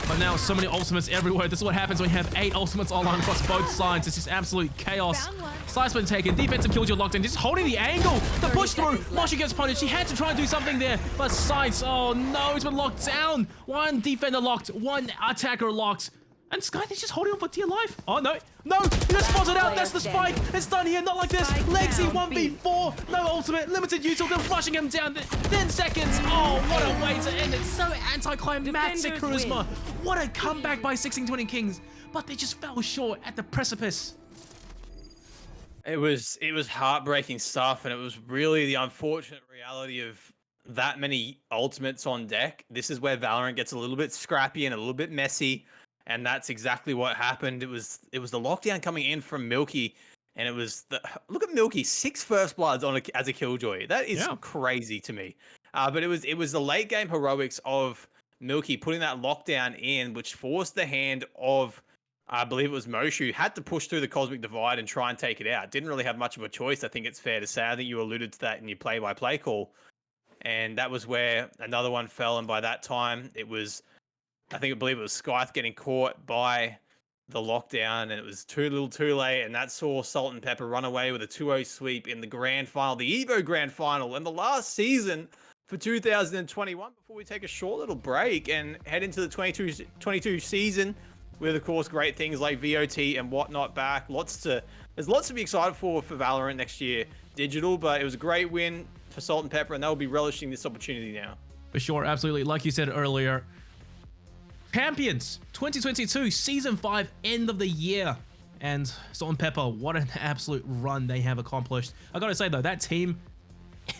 But now so many ultimates everywhere. This is what happens when you have 8 ultimates online across both sides. It's just absolute chaos. Slice been taken. Defensive kills, you're locked in. Just holding the angle. The push through. Moshi gets punished. He had to try and do something there. But Sights, oh no, he's been locked down. 1 defender locked. 1 attacker locked. And Sky, they're just holding on for dear life. Oh no, no, he just spotted out. That's the spike. It's done here, not like this. Lexi 1v4, no ultimate, limited util. They're rushing him down. 10 seconds. Oh, what a way to end it. So anticlimactic, Charisma. What a comeback by 16-20 Kings. But they just fell short at the precipice. It was heartbreaking stuff, and it was really the unfortunate reality of that many ultimates on deck. This is where Valorant gets a little bit scrappy and a little bit messy. And that's exactly what happened. It was the lockdown coming in from Milky, and it was look at Milky, 6 first bloods on as a killjoy. That is crazy to me. But it was the late game heroics of Milky putting that lockdown in, which forced the hand of I believe it was Moshu, had to push through the cosmic divide and try and take it out. Didn't really have much of a choice. I think it's fair to say. I think you alluded to that in your play-by-play call, and that was where another one fell. And by that time, it was. I believe it was Scythe getting caught by the lockdown, and it was too little too late, and that saw SaltnPepper run away with a 2-0 sweep in the grand final, the EVO grand final, and the last season for 2021 before we take a short little break and head into the 22 season with, of course, great things like VOT and whatnot back. There's lots to be excited for Valorant next year, digital, but it was a great win for SaltnPepper, and they'll be relishing this opportunity now. For sure, absolutely. Like you said earlier, Champions 2022 Season 5 end of the year. And SaltnPepper, what an absolute run they have accomplished. I gotta say though, that team,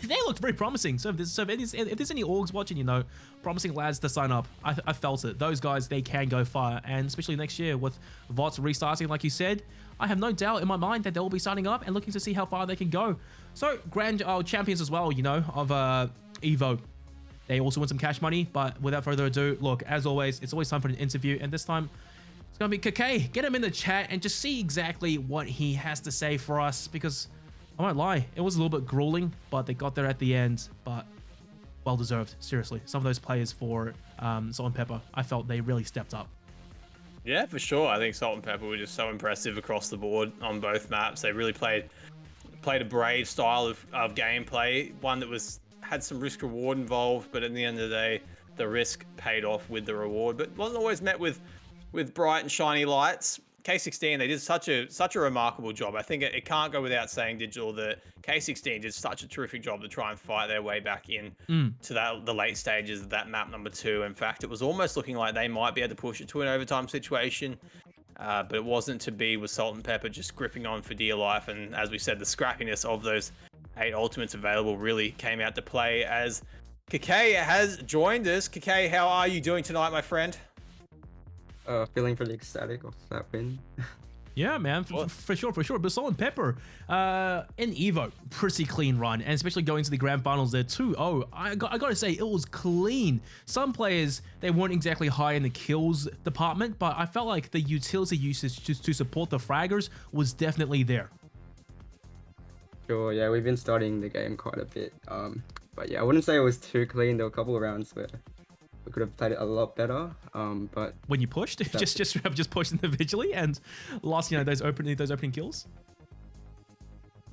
they looked very promising. So if there's any orgs watching, you know, promising lads to sign up, I felt it. Those guys, they can go far. And especially next year with VOTs restarting, like you said, I have no doubt in my mind that they'll be signing up and looking to see how far they can go. So grand champions as well, you know, of EVO. They also win some cash money, but without further ado, look, as always, it's always time for an interview, and this time it's gonna be KK. Get him in the chat and just see exactly what he has to say for us, because I won't lie, it was a little bit grueling, but they got there at the end, but well deserved, seriously. Some of those players for SaltnPepper, I felt they really stepped up. Yeah, for sure. I think SaltnPepper were just so impressive across the board on both maps. They really played a brave style of gameplay, one that had some risk reward involved, but at the end of the day, the risk paid off with the reward, but wasn't always met with bright and shiny lights. K16, they did such a remarkable job. I think it can't go without saying, digital, that K16 did such a terrific job to try and fight their way back in to the late stages of that map number 2. In fact, it was almost looking like they might be able to push it to an overtime situation, but it wasn't to be, with SaltnPepper just gripping on for dear life. And as we said, the scrappiness of those 8 ultimates available really came out to play, as KK has joined us. KK, how are you doing tonight, my friend? Feeling pretty ecstatic of that win. Yeah, man, for sure. But SaltnPepper, in EVO, pretty clean run, and especially going to the grand finals there, 2-0. I gotta say, it was clean. Some players, they weren't exactly high in the kills department, but I felt like the utility usage just to support the fraggers was definitely there. Sure, yeah, we've been studying the game quite a bit. But yeah, I wouldn't say it was too clean. There were a couple of rounds where we could have played it a lot better. But when you pushed, just pushed individually and lost, you know, those opening kills.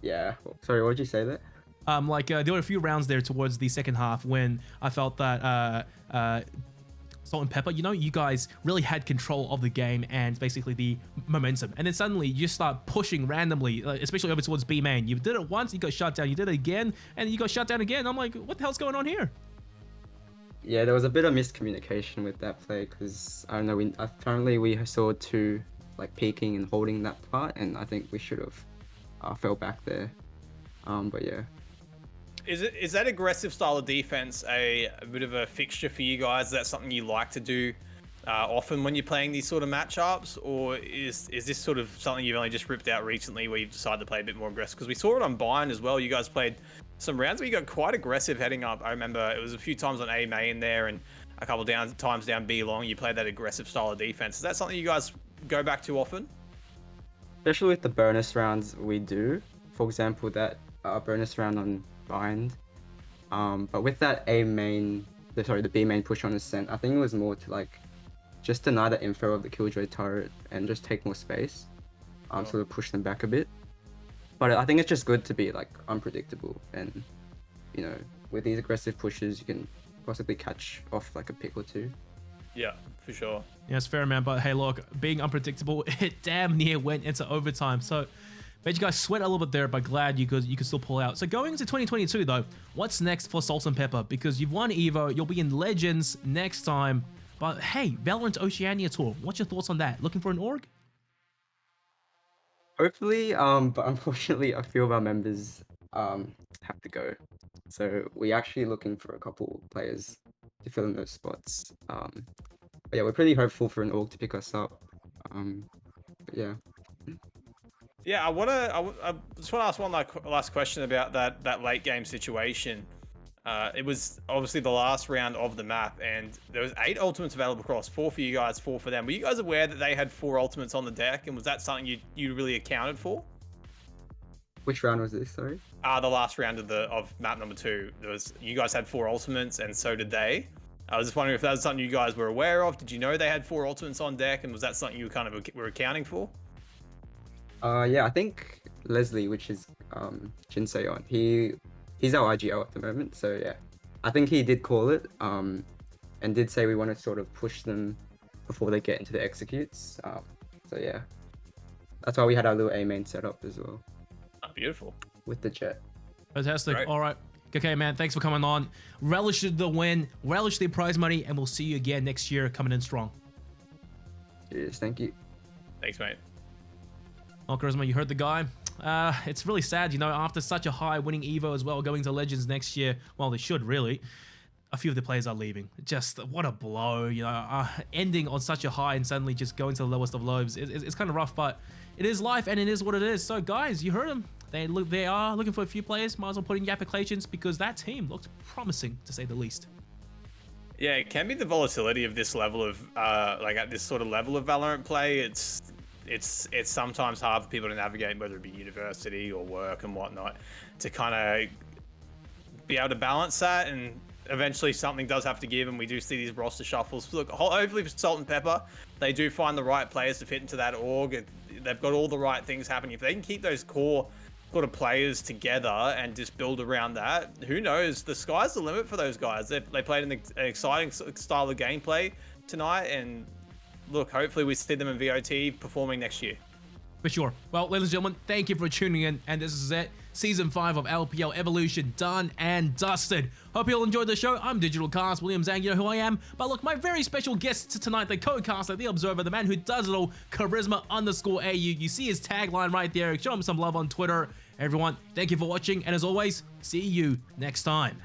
Yeah. Sorry, what did you say there? There were a few rounds there towards the second half when I felt that SaltnPepper, you know, you guys really had control of the game and basically the momentum. And then suddenly you just start pushing randomly, especially over towards B main. You did it once, you got shut down. You did it again, and you got shut down again. I'm like, what the hell's going on here? Yeah, there was a bit of miscommunication with that play because I don't know. Apparently we saw two like peeking and holding that part, and I think we should have fell back there. But yeah. Is that aggressive style of defense a bit of a fixture for you guys? Is that something you like to do often when you're playing these sort of matchups, or is this sort of something you've only just ripped out recently where you've decided to play a bit more aggressive? Because we saw it on Bind as well. You guys played some rounds where you got quite aggressive heading up. I remember it was a few times on A main there and a couple times down B long. You played that aggressive style of defense. Is that something you guys go back to often? Especially with the bonus rounds we do. For example, that bonus round on Bind. But with that the B main push on Ascent, I think it was more to like just deny the info of the Killjoy turret and just take more space. Sort of push them back a bit. But I think it's just good to be like unpredictable, and you know, with these aggressive pushes you can possibly catch off like a pick or two. Yeah, for sure. Yeah, it's fair, man. But hey, look, being unpredictable, it damn near went into overtime. So made you guys sweat a little bit there, but glad you could still pull out. So going into 2022 though, what's next for SaltnPepper? Because you've won Evo, you'll be in Legends next time. But hey, Valorant Oceania Tour, what's your thoughts on that? Looking for an org? Hopefully, but unfortunately a few of our members have to go. So we're actually looking for a couple players to fill in those spots. But yeah, we're pretty hopeful for an org to pick us up. But yeah. Yeah, I just want to ask one last question about that late game situation. It was obviously the last round of the map, and there was 8 ultimates available across, 4 for you guys, 4 for them. Were you guys aware that they had 4 ultimates on the deck, and was that something you really accounted for? Which round was this? Sorry. The last round of map number 2. You guys had 4 ultimates, and so did they. I was just wondering if that was something you guys were aware of. Did you know they had 4 ultimates on deck, and was that something you kind of were accounting for? Yeah, I think Leslie, which is Jinsei on, he's our IGL at the moment, so yeah. I think he did call it, and did say we want to sort of push them before they get into the executes. So yeah. That's why we had our little A main set up as well. Oh, beautiful. With the jet. Fantastic. Right. All right. Okay, man, thanks for coming on. Relish the win, relish the prize money, and we'll see you again next year coming in strong. Cheers, thank you. Thanks, mate. Well, Charisma, you heard the guy. It's really sad, you know, after such a high winning Evo as well, going to Legends next year. Well, they should really. A few of the players are leaving. Just what a blow, you know, ending on such a high and suddenly just going to the lowest of lows. It's kind of rough, but it is life and it is what it is. So guys, you heard them. They are looking for a few players. Might as well put in your applications because that team looks promising to say the least. Yeah, it can be the volatility of this level of like at this sort of level of Valorant play. It's sometimes hard for people to navigate, whether it be university or work and whatnot, to kind of be able to balance that, and eventually something does have to give, and we do see these roster shuffles. Look, hopefully for SaltnPepper, they do find the right players to fit into that org. They've got all the right things happening. If they can keep those core sort of players together and just build around that, who knows? The sky's the limit for those guys. They played an exciting style of gameplay tonight, and look, hopefully we see them in VOT performing next year. For sure. Well, ladies and gentlemen, thank you for tuning in, and this is it. Season 5 of LPL Evolution done and dusted. Hope you all enjoyed the show. I'm Digital Cast, William Zhang, you know who I am. But look, my very special guest tonight, the co-caster, the observer, the man who does it all, Charisma_AU. You see his tagline right there. Show him some love on Twitter. Everyone, thank you for watching, and as always, see you next time.